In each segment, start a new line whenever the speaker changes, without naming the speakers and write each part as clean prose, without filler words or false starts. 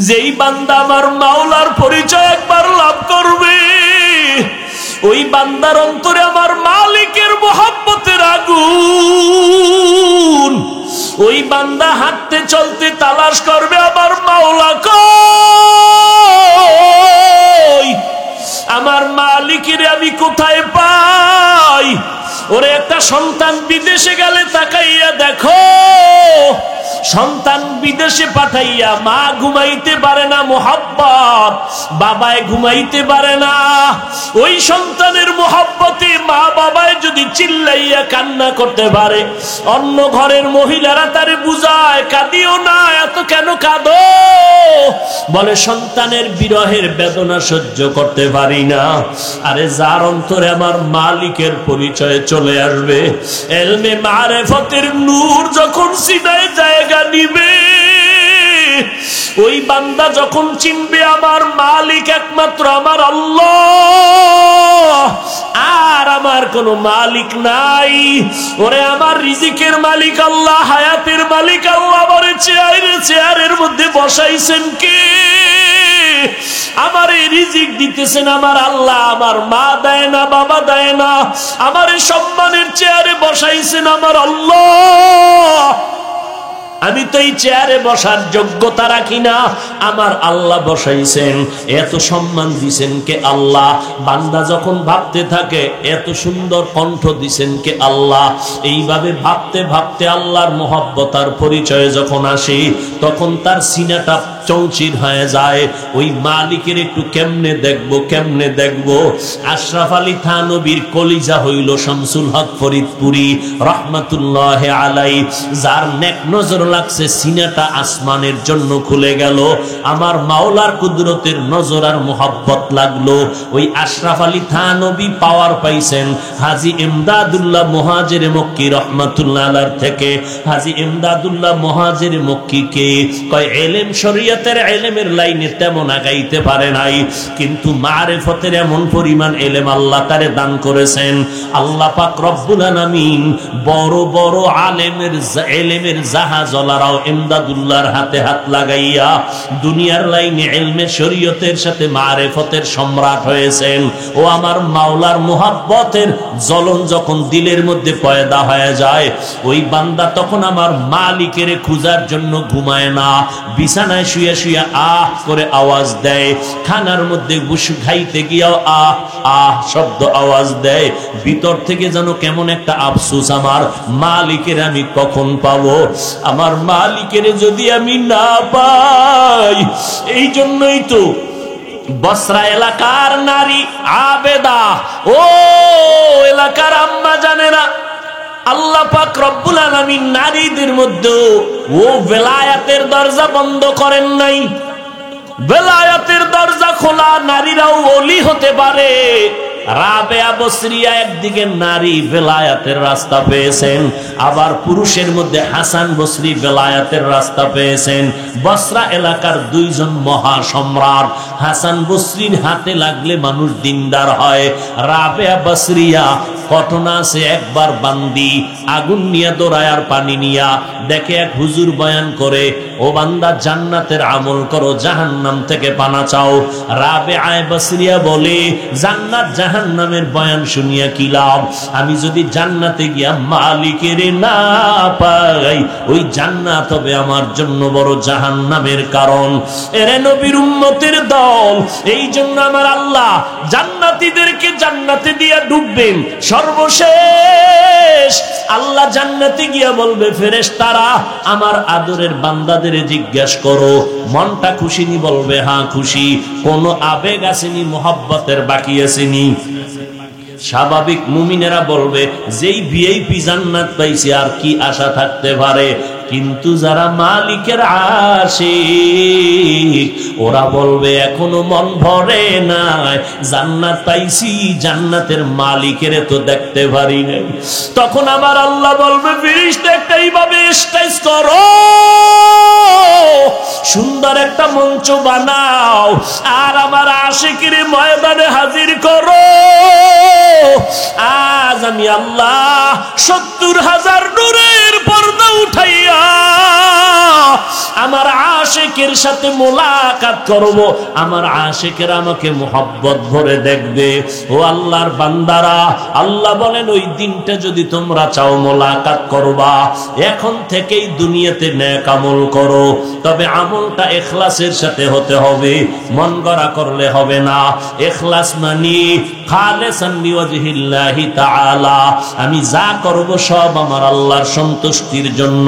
যেই বান্দা আমার মাওলার পরিচয় একবার লাভ করবে, ওই বান্দার অন্তরে আমার মালিকের মোহাব্বতের আগুন। ওই বান্দা হাঁটতে চলতে তালাশ করবে আমার মাওলা কই, আমার মালিকের আমি কোথায় পাই। ওরে একটা সন্তান বিদেশে গেলে তাকাইয়া দেখো, সন্তান বিদেশে পাঠাইয়া মা ঘুমাইতে পারে না মোহাব্বত, বাবায় ঘুমাইতে পারে না। ওই সন্তানের মোহাব্বতে মা বাবায় যদি চিল্লাইয়া কান্না করতে পারে, অন্য ঘরের মহিলারা তারে বুঝায় কাঁদিও না, এত কেন কাঁদো? বলে সন্তানের বিরহের বেদনা সহ্য করতে পারি না। আরে যার অন্তরে আমার মালিকের পরিচয় চলে আসবে, এলমে মারেফতের নূর যখন সিনায় জায়গা নিবে, ওই বান্দা যখন চিনবে আমার মালিক একমাত্র আমার আল্লাহ, আর আমার কোনো মালিক নাই। ওরে আমার রিজিকের মালিক আল্লাহ, হায়াতের মালিক আল্লাহ, আমার চেয়ারের মধ্যে বসাইছেন কে? আমার রিজিক দিতেছেন আমার আল্লাহ, আমার মা দেয় না, বাবা দেয় না। আমার সম্মানের চেয়ারে বসাইছেন আমার আল্লাহ। আমি তো এই চেয়ারে বসার যোগ্যতা রাখি না, আমার আল্লাহ বসাইছেন। এত সম্মান দিছেন কে? আল্লাহ। বান্দা যখন ভাবতে থাকে, এত সুন্দর কণ্ঠ দিছেন কে? আল্লাহ। এইভাবে ভাবতে ভাবতে আল্লাহর মহব্বতার পরিচয় যখন আসে, তখন তার সিনাটা চৌচির হয়ে যায়। ওই মালিকের একটু কেমনে দেখবো, কেমনে দেখবো। আশরাফ আলী থানবীর কলিজা হইল শামসুল হক ফরিদপুরি রহমাতুল্লাহ আলাই, যার নেক নজর লাগছে, সিনাটা আসমানের জন্য খুলে গেল। আমার মাওলার কুদরতের নজর আর মোহাব্বত লাগলো। ওই আশরাফ আলী থানবী পাওয়ার পাইছেন হাজী ইমদাদুল্লাহ মুহাজির মক্কি রহমাতুল্লাহ আলাইহি থেকে। হাজী ইমদাদুল্লাহ মুহাজির মক্কি কে? কয় ইলম শরীয়তের ইলমের লাইনে তেমন আগাইতে পারে নাই, কিন্তু মারিফতের এমন পরিমাণ ইলম আল্লাহ তারে দান করেছেন। আল্লাহ পাক রব্বুল আলামিন বড় বড় আলেমের ইলমের জাহাজওয়ালারাও ইমদাদুল্লাহর হাতে হাত লাগাইয়া দুনিয়ার লাইনে ইলমে শরীয়তের সাথে মারিফতের সম্রাট হয়েছেন। ও আমার মাওলার মুহাব্বতের জ্বলন যখন দিলের মধ্যে পয়দা হয়ে যায়, ওই বান্দা তখন আমার মালিকের খোঁজার জন্য ঘুমায় না, বিছানায় শুয়ে শুয়ে আহ করে আওয়াজ দেয়। খানার মধ্যে বসে খাইতে গিয়েও আহ আহ শব্দ আওয়াজ দেয়। ভিতর থেকে যেন কেমন একটা আফসোস, আমার মালিকের আমি কখন পাবো, আমার মালিকের যদি আমি না পাই। এই জন্যই তো বসরা এলাকার নারী আবেদা, ও এলাকার আম্মা জানেরা, আল্লাহ পাক রব্বুল আলামিন নারীদের মধ্যে ও বেলায়াতের দরজা বন্ধ করেন নাই। বেলায়াতের দরজা খোলা, নারীরাও ওলি হতে পারে। রাবেয়া বসরিয়া একদিকে নারী বেলায়াতের রাস্তা পেয়েছেন, আবার পুরুষের মধ্যে হাসান বসরি বেলায়াতের রাস্তা পেয়েছেন। বসরা এলাকার দুইজন মহা সম্রাট, হাসান বসরির হাতে লাগলে মানুষ দিনদার হয়। রাবেয়া বসরিয়া ঘটনা আছে, একবার বান্দি আগুন নিয়ে দৌড়ায় আর পানি নিয়া দেখে এক হুজুর বয়ান করে, ও বান্দা জান্নাতের আমল করো, জাহান্নাম থেকে পানা চাও। রাবেয়া বসরিয়া বলে, জান্নাত জাহান্নামের বয়ান শুনিয়া কি লাভ? আমি যদি জান্নাতে গিয়া মালিকের না পাই, ওই জান্নাত হবে আমার জন্য বড় জাহান্নামের কারণ। এরে নবীর উম্মতের দল, এই জন্য আমার আল্লাহ জান্নাতীদেরকে জান্নাতে দিয়া ডুববেন। সর্বশেষ আল্লাহ জান্নাতে গিয়া বলবে, ফেরেশতারা আমার আদরের বান্দাদের জিজ্ঞাসা করো মনটা খুশি নি? বলবে হ্যাঁ খুশি। কোন আবেগ আসেনি, মোহাব্বতের বাকি আসেনি? স্বাভাবিক মুমিনেরা বলবে, যেই ভিআইপি জান্নাত পাইছে আর কি আশা থাকতে পারে। কিন্তু যারা মালিকের আশিক, ওরা বলবে এখনো মন ভরে নাই, জান্নাত পাইছি, জান্নাতের মালিকের তো দেখতে পারি নাই। তখন আমার আল্লাহ বলবে, ফেরেশতা একটা এইভাবে স্টেজ করো, সুন্দর একটা মঞ্চ বানাও, আর আমার আশিকের ময়দানে হাজির করো। আজ আমি আল্লাহ ৭০,০০০ নূরের পর্দা উঠাইয়া আমার আশিকের সাথে মোলাকাত করব, আমার আশিকের আমাকে মোহাব্বত ভরে দেখবে। ও আল্লাহর বান্দারা, আল্লাহ বলেন ওই দিনটা যদি তোমরা চাও মোলাকাত করবা, এখন থেকেই দুনিয়াতে নেক আমল করো, তবে আমলটা ইখলাসের সাথে হতে হবে, মন গড়া করলে হবে না। ইখলাস মানে খালিসান লিওয়াজহিল্লাহি তাআলা, আমি যা করব সব আমার আল্লাহর সন্তুষ্টির জন্য,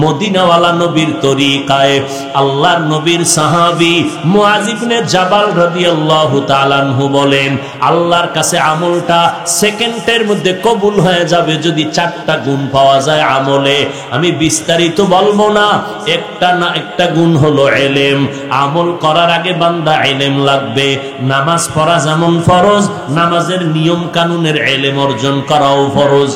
মদিনাওয়ালা নবীর তরিকায়। আল্লাহর নবীর সাহাবী মুআয ইবনে জাবাল রাদিয়াল্লাহু তাআলা আনহু বলেন, আল্লাহর কাছে আমলটা সেকেন্ডের মধ্যে কবুল হয়ে যাবে যদি চারটা গুণ পাওয়া যায় আমলে। আমি বিস্তারিত বলবো না, একটা গুণ হলো ইলম। আমল করার আগে বান্দা ইলম লাগবে। নামাজ পড়া যেমন ফরজ, নামাজের নিয়ম কানুনের ইলম অর্জন করাও ফরজ।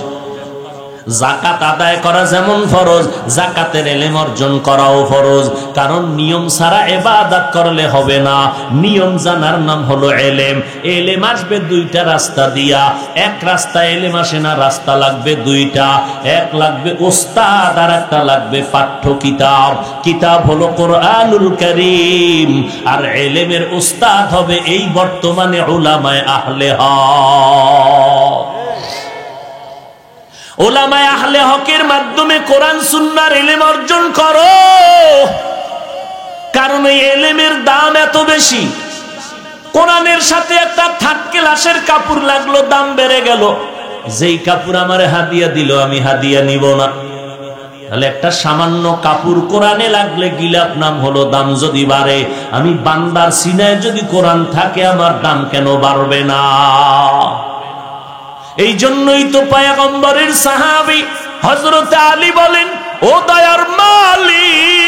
যাকাত আদায় করা যেমন ফরজ, যাকাতের ইলম অর্জন করাও ফরজ। কারণ নিয়ম ছাড়া ইবাদত করলে হবে না, নিয়ম জানার নাম হলো ইলম। ইলম আসবে দুইটা রাস্তা দিয়া, এক রাস্তা ইলম আসে না, রাস্তা লাগবে দুইটা। এক লাগবে উস্তাদ, আর একটা লাগবে পাঠ্য কিতাব। কিতাব হলো কোরআনুল কারীম, আর ইলমের উস্তাদ হবে এই বর্তমানে উলামায়ে আহলে হক। উলামায়ে আহলে হকের মাধ্যমে কোরআন সুন্নাহর ইলম অর্জন করো, কারণ এই ইলমের দাম এত বেশি। কোরআনের সাথে একটা থার্ড ক্লাসের কাপড় লাগলো, দাম বেড়ে গেল। যেই কাপড় আমারে হাদিয়া দিল, আমি হাদিয়া নিব না। তাহলে একটা সামান্য কাপড় কোরআনে লাগলে গিলাপ নাম হলো দাম যদি বাড়ে। আমি বান্দার সিনায় যদি কোরআন থাকে, আমার দাম কেন বাড়বে না? এই জন্যই তো পয়গম্বরের সাহাবী হযরত আলী বলেন, ও দয়ার মালিক,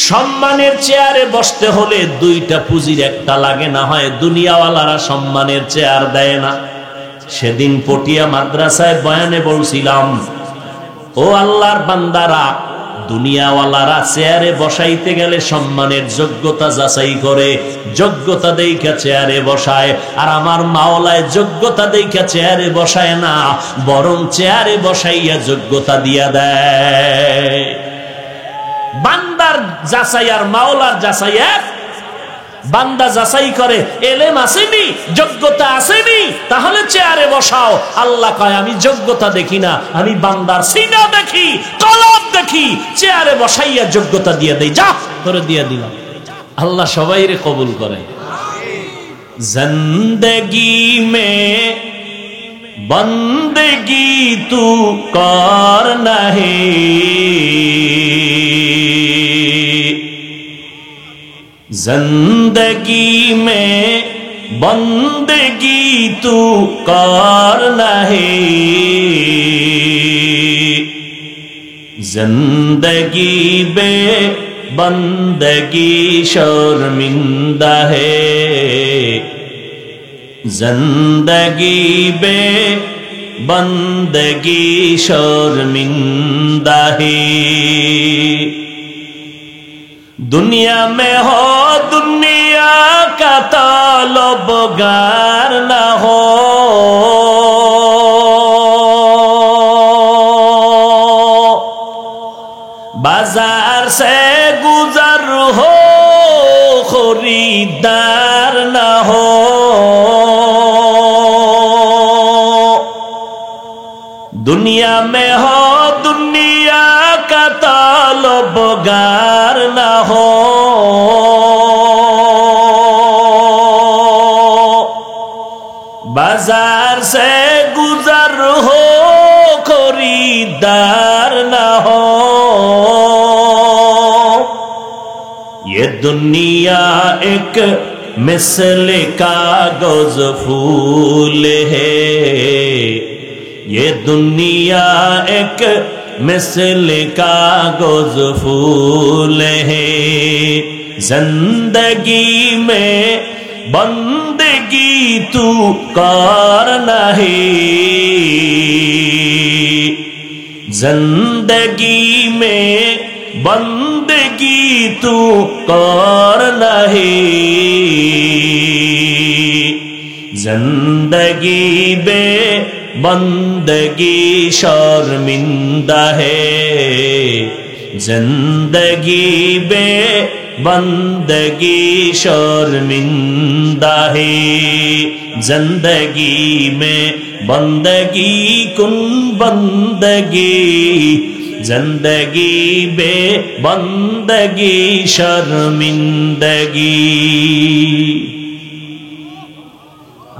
সম্মানের চেয়ারে বসতে হলে দুইটা পুঁজির একটা লাগে, না হয় দুনিয়াওয়ালারা সম্মানের চেয়ার দেয় না। সেদিন পটিয়া মাদ্রাসায় বয়ানে বলছিলাম, ও আল্লাহর বান্দারা, দুনিয়াওয়ালারা চেয়ারে বসাইতে গেলে সম্মানের যোগ্যতা যাচাই করে, যোগ্যতা দেইখা চেয়ারে বসায়। আর আমার মাওলায় যোগ্যতা দেইখা চেয়ারে বসায় না, বরং চেয়ারে বসাইয়া যোগ্যতা দিয়া দেয়। বান্দার যাচাই আর মাওলার যাচাই এক। বান্দা যাচাই করে এলেম আসেনি, যোগ্যতা আসেনি, তাহলে চেয়ারে বসাও। আল্লাহ কয় আমি যোগ্যতা দেখি না, আমি বান্দার সিনা দেখি, কলব দেখি, চেয়ারে বসাইয়া যোগ্যতা দিয়ে দেই, যা করে দিয়ে দিলাম। আল্লাহ সবাইরে কবুল করে। জিন্দেগি মে বন্দেগি তু কর নাহি, जिंदगी में बंदगी तू कर नहीं, जिंदगी बे बंदगी शर्मिंदा है, जिंदगी बे बंदगी शर्मिंदा है। दुनिया में हो दुनिया का तलबगार न हो, बाजार से गुजर हो खरीदार न हो, दुनिया में हो दुनिया का तलबगार न हो, बाजार से गुजर हो खरीदार न हो। ये दुनिया एक मिसल कागज फूल है, ये दुनिया एक मिसल कागज फूल है, जिंदगी में बंदगी तू कर नहीं, जिंदगी में बंदगी तू कर नहीं, जिंदगी बे बंदगी शर्मिंदा है, जिंदगी बे बंदगी शर्मिंदा है, जिंदगी में बंदगी कुन बंदगी, जिंदगी बे बंदगी शर्मिंदगी।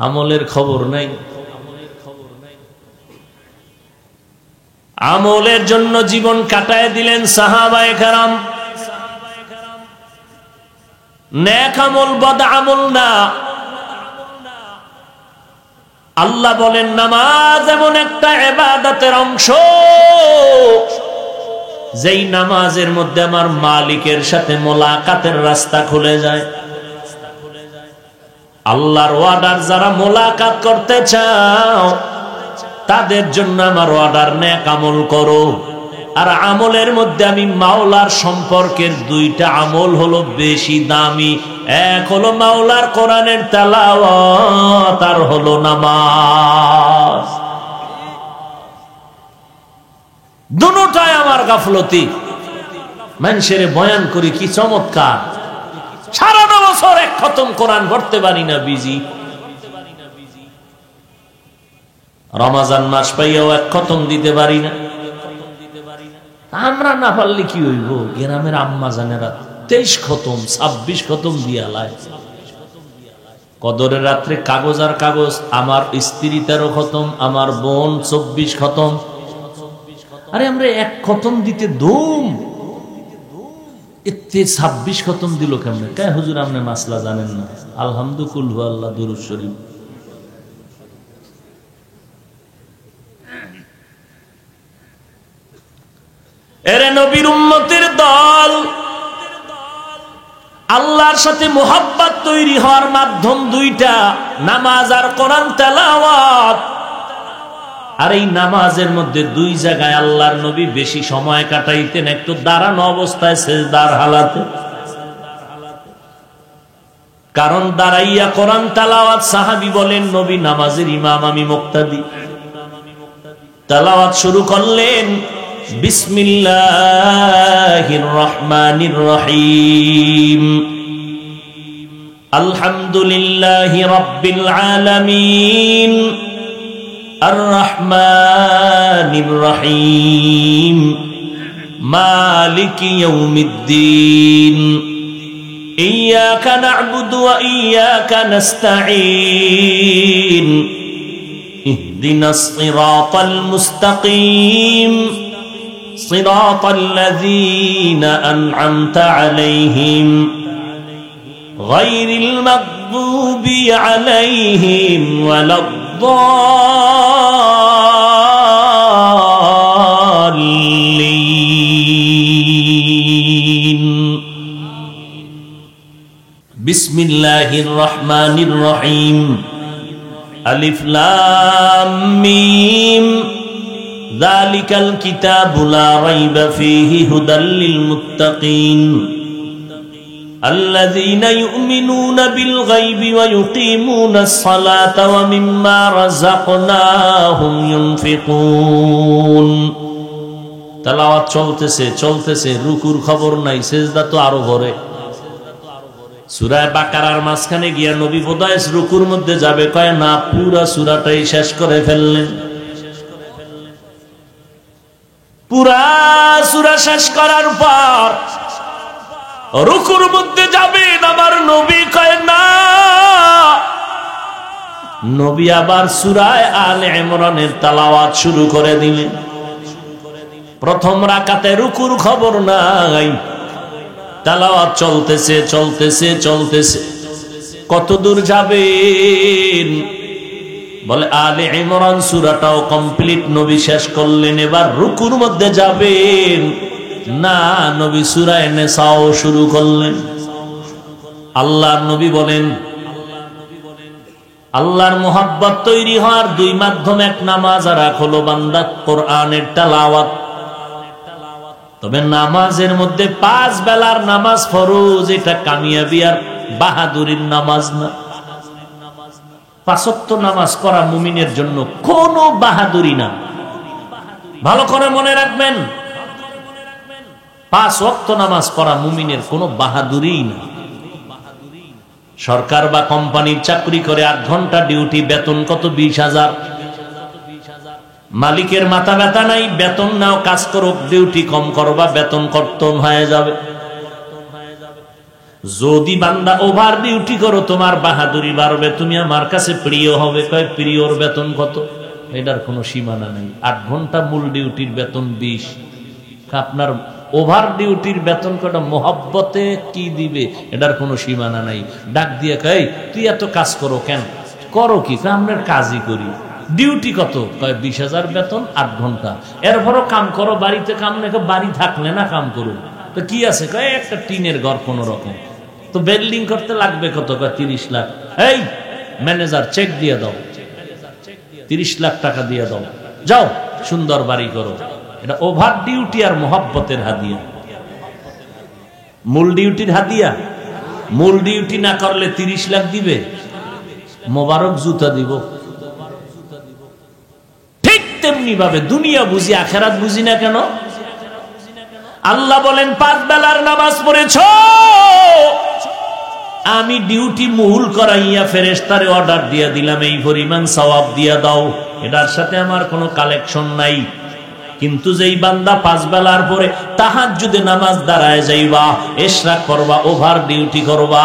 আমলের খবর নাই, আমলের জন্য জীবন কাটায় দিলেন সাহাবায়ে কেরাম। নেক আমল বদ আমল না। আল্লাহ বলেন নামাজ এমন একটা ইবাদতের অংশ যেই নামাজের মধ্যে আমার মালিকের সাথে মোলাকাতের রাস্তা খুলে যায়। আল্লাহর ওয়াদার যারা মোলাকাত করতে চাও তাদের জন্য আমার ওয়াদার নেক আমল করো। আর আমলের মধ্যে আমি মাওলার সম্পর্কের দুইটা আমল হলো বেশি দামি। এক হলো মাওলার কোরআনের তেলাওয়াত, আর হলো নামাজ। দুটোটাই আমার গাফলতি। মানুষের বয়ান করি কি চমৎকার, সারাটা বছর এক খতম কোরআন পড়তে পারি না, বিজি। রমজান মাস পাইয়াও এক খতম দিতে পারি না। আমরা না পারলে কি হইব? গ্রামের আম্মা জানেরা 23 খতম 26 খতম দিয়া লাই। কদরের রাত্রে কাগজ আর কাগজ। আমার স্ত্রী 13 খতম, আমার বোন 24 খতম। আরে আমরা এক খতম দিতে দুম, এতে 26 খতম দিল কেমনে? কে হুজুর আপনি মাসলা জানেন না? আলহামদুলিল্লাহ, আল্লাহ দুরূদ শরীফ। এরে নবীর উম্মতের দল, আল্লাহর সাথে মুহাব্বত তৈরি হওয়ার মাধ্যম দুইটা, নামাজ আর কোরআন তেলাওয়াত। আর এই নামাজের মধ্যে দুই জায়গায় আল্লাহর নবী বেশি সময় কাটাইতেন। একটু দাঁড়ানো অবস্থায় সিজদার হালাতে, কারণ দাঁড়াইয়া কোরআন তেলাওয়াত। সাহাবী বলেন নবী নামাজের ইমাম, আমি মুক্তাদি। তেলাওয়াত শুরু করলেন বিসমিল্লাহির রহমানির রহিম, আলহামদুলিল্লাহি রাব্বিল আলামিন, আর রহমানির রহিম, মালিকি ইয়াউমিদ্দিন, ইয়্যাকা না'বুদু ওয়া ইয়্যাকা নাস্তাঈন, ইহদিনাস সিরাতাল মুস্তাকিম, সিরাতাল লাযীনা আন'আমতা আলাইহিম গায়রিল মাগদুবি আলাইহিম ওয়ালাদ-দাল্লিন। বিসমিল্লাহির রহমানির রহিম, আলিফ লাম মিম, যালিকাল কিতাবু লা রাইবা ফীহি হুদাল লিল মুত্তাকিন, আল্লাযীনা ইউমিনুনা বিল গায়বি ওয়া ইউকিমুনাস সালাতা ওয়া মিম্মা রাযাকনাহুম ইউনফিকুন। তেলাওয়াত চলতেছে চলতেছে, রুকুর খবর নাই, সিজদা তো আরো ঘরে। সূরা বাকারার মাঝখানে গিয়া নবী বোধহয় রুকুর মধ্যে যাবে, কয় না, পুরা সূরাটাই শেষ করে ফেললেন। পুরা সূরা শেষ করার পর রুকুর মধ্যে যাবেন, আমার নবী কয় না। নবী আবার সূরা আলে ইমরানের তেলাওয়াত শুরু করে দিলেন। প্রথম রাকাতে রুকুর খবর নাই, তেলাওয়াত চলতেছে চলতেছে চলতেছে। কত দূর যাবেন? বলে আলে ইমরান সূরাটাও কমপ্লিট নবী শেষ করলেন। এবার রুকুর মধ্যে যাবেন না, নবী সূরা নিসাও শুরু করলেন। আল্লাহর নবী বলেন, আল্লাহর মুহাব্বত তৈরি হওয়ার দুই মাধ্যম, এক নামাজ আর এক হলো বান্দা কোরআনের তেলাওয়াত। তবে নামাজের মধ্যে 5 বেলার নামাজ ফরজ, এটা কামিয়াবি আর বাহাদুরির নামাজ না। 5 ওয়াক্ত নামাজ পড়া মুমিনের জন্য কোনো বাহাদুরি না। ভালো করে মনে রাখবেন, 5 ওয়াক্ত নামাজ পড়া মুমিনের কোনো বাহাদুরি না। সরকার বা কোম্পানির চাকরি করে 8 ঘন্টা ডিউটি, বেতন কত? 20,000। মালিকের মাথা ব্যথা নাই, বেতন নাও, কাজ করো, ডিউটি কম করবা, বেতন কর্তন হয়ে যাবে। যদি বান্দা ওভার ডিউটি করো তোমার বাহাদুরি বাড়বে, তুমি আমার কাছে প্রিয় হবে। কয় প্রিয়র বেতন কত? এটার কোনো সীমানা নেই। 8 ঘন্টা মূল ডিউটির বেতন 20। আপনার ওভার ডিউটির বেতন কটা মোহাব্বতে কি দিবে এটার কোনো সীমানা নাই। ডাক দিয়ে কয় তুই এত কাজ করো কেন? করো কি? আপনার কাজই করি। ডিউটি কত? কয় 20,000 বেতন, 8 ঘন্টা। এরপরও কাম করো, বাড়িতে কাম নেই। বাড়ি থাকলে না কাম করো তো কি আছে? কয় একটা টিনের ঘর কোন রকম। তো বিল্ডিং করতে লাগবে কত? কয় 30 লাখ। এই ম্যানেজার চেক দিয়ে দাও, 30 লাখ টাকা দিয়ে দাও, যাও সুন্দর বাড়ি করো। এটা ওভার ডিউটি আর মোহাব্বতের হাদিয়া। মূল ডিউটির হাদিয়া, মূল ডিউটি না করলে 30 লাখ দিবে, মোবারক জুতা দিব। ঠিক তেমনি ভাবে দুনিয়া বুঝি আখেরাত বুঝি না কেন? আল্লাহ বলেন 5 বেলার নামাজ পড়েছ, আমি ডিউটি মুহুল করাইয়া ফেরেশতারে অর্ডার দিয়া দিলাম এই পরিমাণ সওয়াব দিয়া দাও। এটার সাথে আমার কোনো কালেকশন নাই। কিন্তু যেই বান্দা 5 বেলার পরে তাহাজ্জুদে নামাজ দাঁড়ায় যাইবা, ইশরাক করবা, ওভার ডিউটি করবা,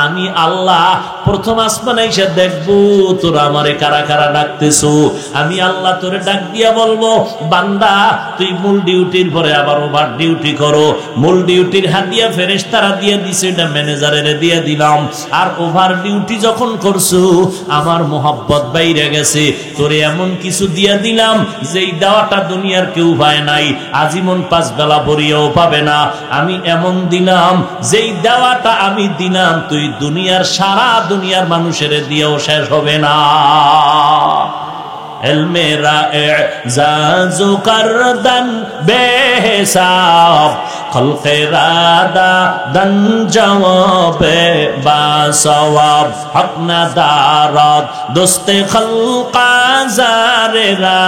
আমি আল্লাহ প্রথম আসমানে এসে দেখবো তোরা আমারে কারা কারা ডাকতেছো। আমি আল্লাহ তোরে ডাক দিয়া বলবো বান্দা তুই মূল ডিউটির পরে আবার ওভার ডিউটি করো। মূল ডিউটির হাদিয়া ফেরেশতারা দিয়ে দিছে, এটা ম্যানেজারের দিয়ে দিলাম। আর ওভার ডিউটি যখন করছো আমার মোহাব্বত বাইরে গেছে, তোরে এমন কিছু দিয়া দিলাম যেই দেওয়াটা দুনিয়ার কেউ পায় নাই, আজীবন 5 বেলা পড়িয়াও পাবে না। আমি এমন দিলাম যেই দেওয়াটা আমি দিলাম তুই দুনিয়ার সারা দুনিয়ার মানুষের দিয়েও শেষ হবে না। এলমেরা এজাজু করদান বেহিসাব, খলকে রাদা দন জওয়াবে বাসওয়াব, হক না দারাত দোস্তে খলকা জারেরা,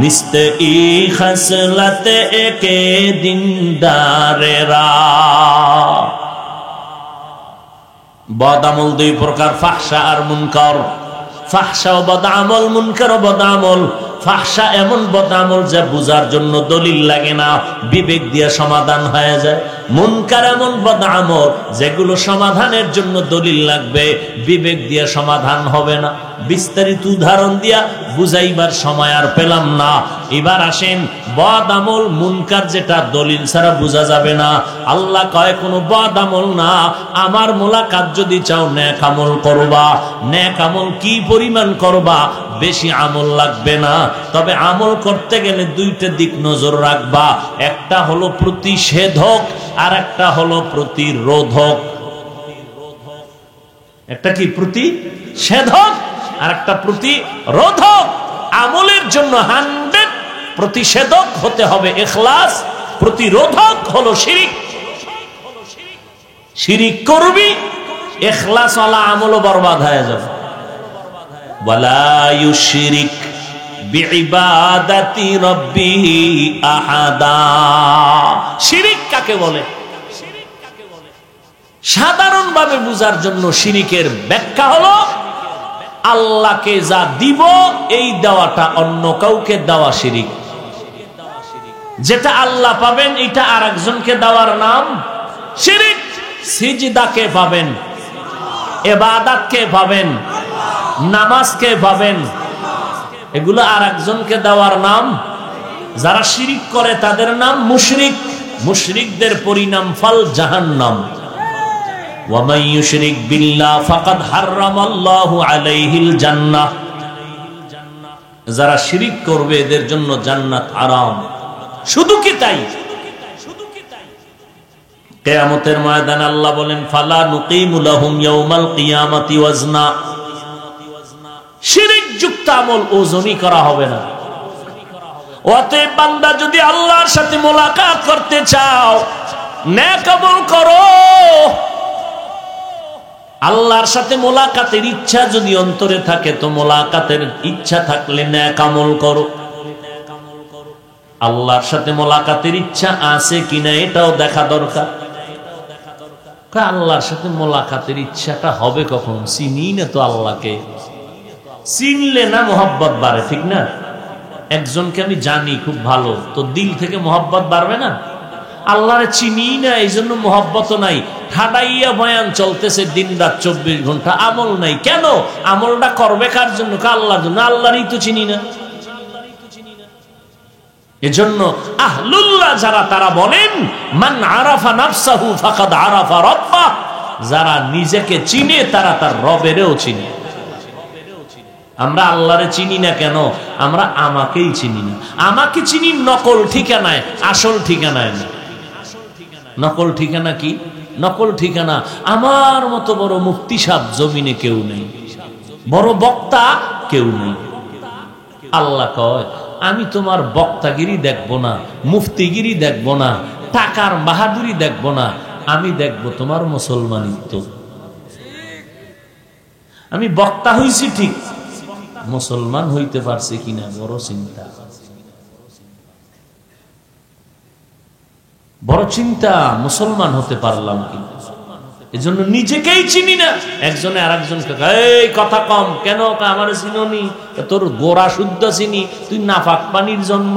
নিস্তে ই খসলত একে দিনদারেরা। বদামল 2 প্রকার, ফাহশা আর মুনকার। ফাহশা ও বদামল, মুনকার ও বদামল। ফাহশা এমন বদামল যা বুঝার জন্য দলিল লাগে না, বিবেক দিয়ে সমাধান হয়ে যায়। মুনকার এমন বদামল যেগুলো সমাধানের জন্য দলিল লাগবে, বিবেক দিয়ে সমাধান হবে না। বিস্তারিত উদাহরণ দিয়া বুঝাইবার সময় আর পেলাম না। এবার আসেন বদামল মুনকার যেটা দলিল ছাড়া বোঝা যাবে না। আল্লাহ কয় কোনো বদামল না, আমার মোলাকাত যদি চাও নেক আমল করবা। নেক আমল কি পরিমাণ করবা? বেশি আমল লাগবে না, তবে আমল করতে গেলে 2টা দিক নজর রাখবা। একটা হলো প্রতিষেধক আর একটা হলো প্রতিরোধক। একটা কি? প্রতিষেধক আর একটা প্রতিরোধক। আমলের জন্য 100, প্রতিষেধক হতে হবে ইখলাস, প্রতিরোধক হলো শিরিক। শিরিক করবি, ইখলাস ওয়ালা আমলও বরবাদ হয়ে যাবে। ওয়ালা ইউশরিক বিইবাদাতি রাব্বিহি আহাদা। শিরিক কাকে বলে? সাধারণভাবে বুঝার জন্য শিরিকের ব্যাখ্যা হলো আল্লাহকে যা দিব এই দেওয়াটা অন্য কাউকে দেওয়া শিরিক। যেটা আল্লাহ পাবেন এটা আরেকজনকে দেওয়ার নাম শিরিক। সিজদাকে পাবেন, ইবাদতকে পাবেন, নামাজকে পাবেন, এগুলো আরেকজনকে দেওয়ার নাম। যারা শিরিক করে তাদের নাম মুশরিক। মুশরিকদের পরিণাম ফল জাহান্নাম। ওয়ামান ইউশরিক বিল্লাহ ফাকাদ হারামাল্লাহু আলাইহিল জান্নাহ। যারা শিরিক করবে এদের জন্য জান্নাত হারাম। শুধু কি তাই? কিয়ামতের ময়দানে আল্লাহ বলেন ফালা নুকিমু লাহুম ইয়াউমাল কিয়ামাতি ওয়াজনা। শিরিক যুক্ত আমল ওজনই করা হবে না। অতএব বান্দা যদি আল্লাহর সাথে মোলাকাত করতে চাও নেক আমল করো। আল্লাহর সাথে মোলাকাতের ইচ্ছা যদি অন্তরে থাকে তো মোলাকাতের ইচ্ছা থাকলে নেক আমল করো। আল্লাহর সাথে মোলাকাতের ইচ্ছা আছে কিনা এটাও দেখা দরকার। আল্লাহর সাথে মোলাকাতের ইচ্ছাটা হবে কখন? চিনি না তো আল্লাহকে। চিনলে না মোহাব্বত বাড়ে, ঠিক না? একজনকে আমি জানি খুব ভালো, তো দিল থেকে মোহাব্বত বাড়বে না? আল্লাহরে চিনি না, এই জন্য মোহাব্বত নাই। ঠাডাইয়া বয়ান চলতেছে দিন রাত 24 ঘন্টা, আমল নাই। কেন? আমলটা করবে কার জন্য? আল্লাহর জন্য। আল্লাহরই তো চিনি না। এজন্য আহলুল্লাহ যারা, তারা বলেন মান আরাফা নাফসাহু ফাকাদ আরাফা রাব্বাহ। যারা নিজেকে চিনে তারা তার রবেরও চিনে। আমরা আল্লাহরে চিনি না কেন? আমরা আমাকেই চিনি না। আমাকে চিনি নকল ঠিকানায়, আসল ঠিকানায় না। নকল ঠিকানা কি? নকল ঠিকানা আমার মতো বড় মুফতি সাহেব জমিনে কেউ নেই, বড় বক্তা কেউ নেই। আল্লাহ কয় আমি তোমার বক্তাগিরি দেখব না, মুফতিগিরি দেখব না, টাকার বাহাদুরি দেখব না, আমি দেখব তোমার মুসলমানিত্ব। আমি বক্তা হইছি ঠিক, মুসলমান হইতে পারছে কিনা বড় চিন্তা। বড় চিন্তা মুসলমান হতে পারলাম কি। এজন্য নিজেকেই চিনি না। একজনে আর একজনকে এই কথা কম কেন? আমার চিনি, তোর গোড়া শুদ্ধ চিনি, তুই নাপাক পানির জন্ম,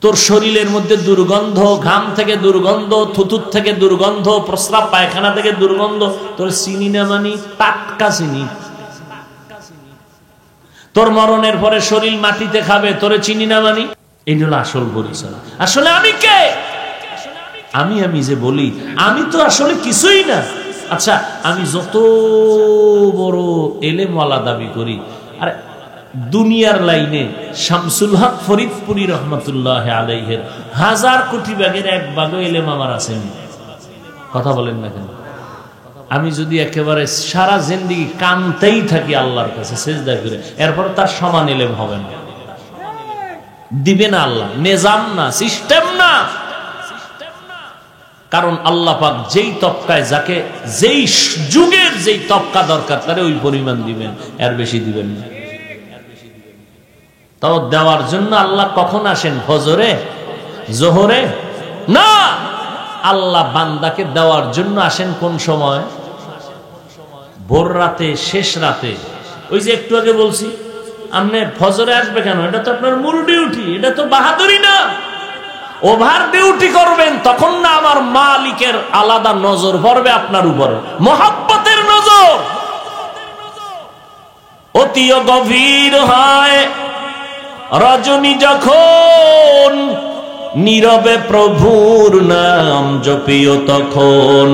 তোর শরীরের মধ্যে দুর্গন্ধ, ঘাম থেকে দুর্গন্ধ, থুতুর থেকে দুর্গন্ধ, প্রস্রাব পায়খানা থেকে দুর্গন্ধ, তোর চিনি না মানি টাটকা চিনি। তোর মরণের পরে শরীর মাটিতে খাবে, তোরে চিনি না মানি। এই হলো আসল পরিচয়। আসলে আমি কে? আমি যে বলি আমি তো আসলে কিছুই না। আচ্ছা, আমি যত বড় এলেমওয়ালা দাবি করি, আর দুনিয়ার লাইনে শামসুল হক ফরিদপুরি রহমতুল্লাহ আলাইহির 1000 কোটি ভাগের 1 ভাগও এলেম আমার আসেনি। কথা বলেন না কেন? আমি যদি একেবারে সারা জিন্দেগি কানতেই থাকি আল্লাহর কাছে সেজদা করে, এরপর তার সমান এলেম হবে না, দিবে না আল্লাহ। নিজাম না, সিস্টেম না। কারণ আল্লাহ পাক যেই তবকায় যাকে যেই যুগের যেই তবকা দরকার তারে ওই পরিমাণ দিবেন, এর বেশি দিবেন না। তাও দেওয়ার জন্য আল্লাহ কখন আসেন? ফজরে, জোহরে না। আল্লাহ বান্দাকে দেওয়ার জন্য আসেন কোন সময়? ভোর রাতে, শেষ রাতে। ওই যে একটু আগে বলছি, আপনি ফজরে আসবে কেন? এটা তো আপনার মূল ডিউটি, এটা তো বাহাদুরি না। ওভার ডিউটি করবেন তখন না আমার মালিকের আলাদা নজর পড়বে আপনার উপরে, মহব্বতের নজর। অতিও গভীর হয় রজনী যখন, নীরবে প্রভুর নাম জপিও তখন।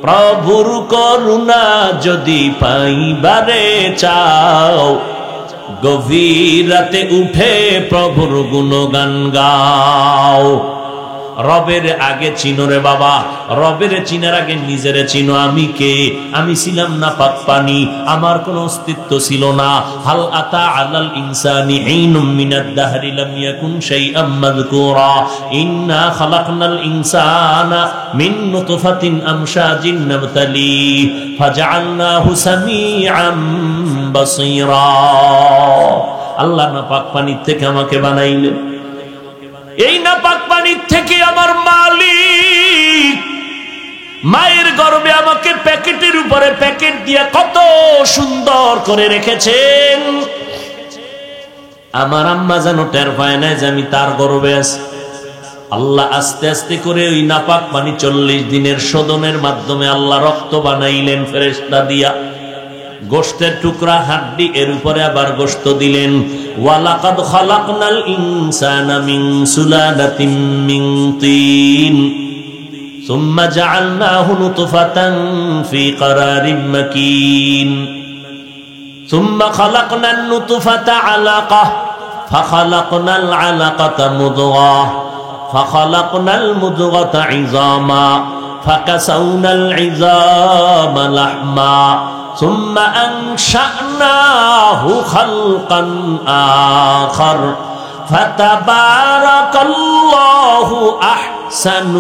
প্রভুর করুণা যদি পাইবারে চাও, গভীর রাতে উঠে প্রভুর গুণগান গাও। রবের আগে চিনো রে বাবা, রবের চিনার আগে নিজেরে চিনো। আমি কে? আমি ছিলাম না পাক পানি, আমার কোনো অস্তিত্ব ছিল না। হাল আতা আলাল ইনসানি হিনুম মিনাদ দাহরি লাম ইয়াকুন শাইআম মাযকুরা। ইন্না খালাকনাল ইনসানা মিন নুতফাতিন আমশাজিন নাবতালি ফাজআলনাহু সামিআম বাসীরা। আল্লাহ না পাক পানির থেকে আমাকে বানাইলেন। এই নাপাক পানির থেকে আমার মালিক মায়ের গর্ভে আমাকে প্যাকেটের উপরে প্যাকেট দিয়ে কত সুন্দর করে রেখেছেন। আমার আম্মা যেন টের পায় না যে আমি তার গর্ভে আছি। আল্লাহ আস্তে আস্তে করে ওই নাপাক পানি 40 দিনের শোধনের মাধ্যমে আল্লাহ রক্ত বানাইলেন ফেরেশতা দিয়া। গোশতের টুকরা, হাড্ডি, এর উপরে আবার গোশত দিলেন। ওয়ালাকাদ খালাকনাল ইনসানা মিন সুলালাতিন মিন তিন সুম্মা জাআলনাহু নুতফাতান ফি ক্বারারিন মাকিন সুম্মা খালাকনান নুতফাতা আলাকাহ ফাখালাকনাল আলাকাতা মুদগাহ ফাখালাকনাল মুদগাতা ইযামা ফাকাসাউনাল ইযামা লাহমা ثم أنشأناه خلقا آخر فتبارك الله أحسن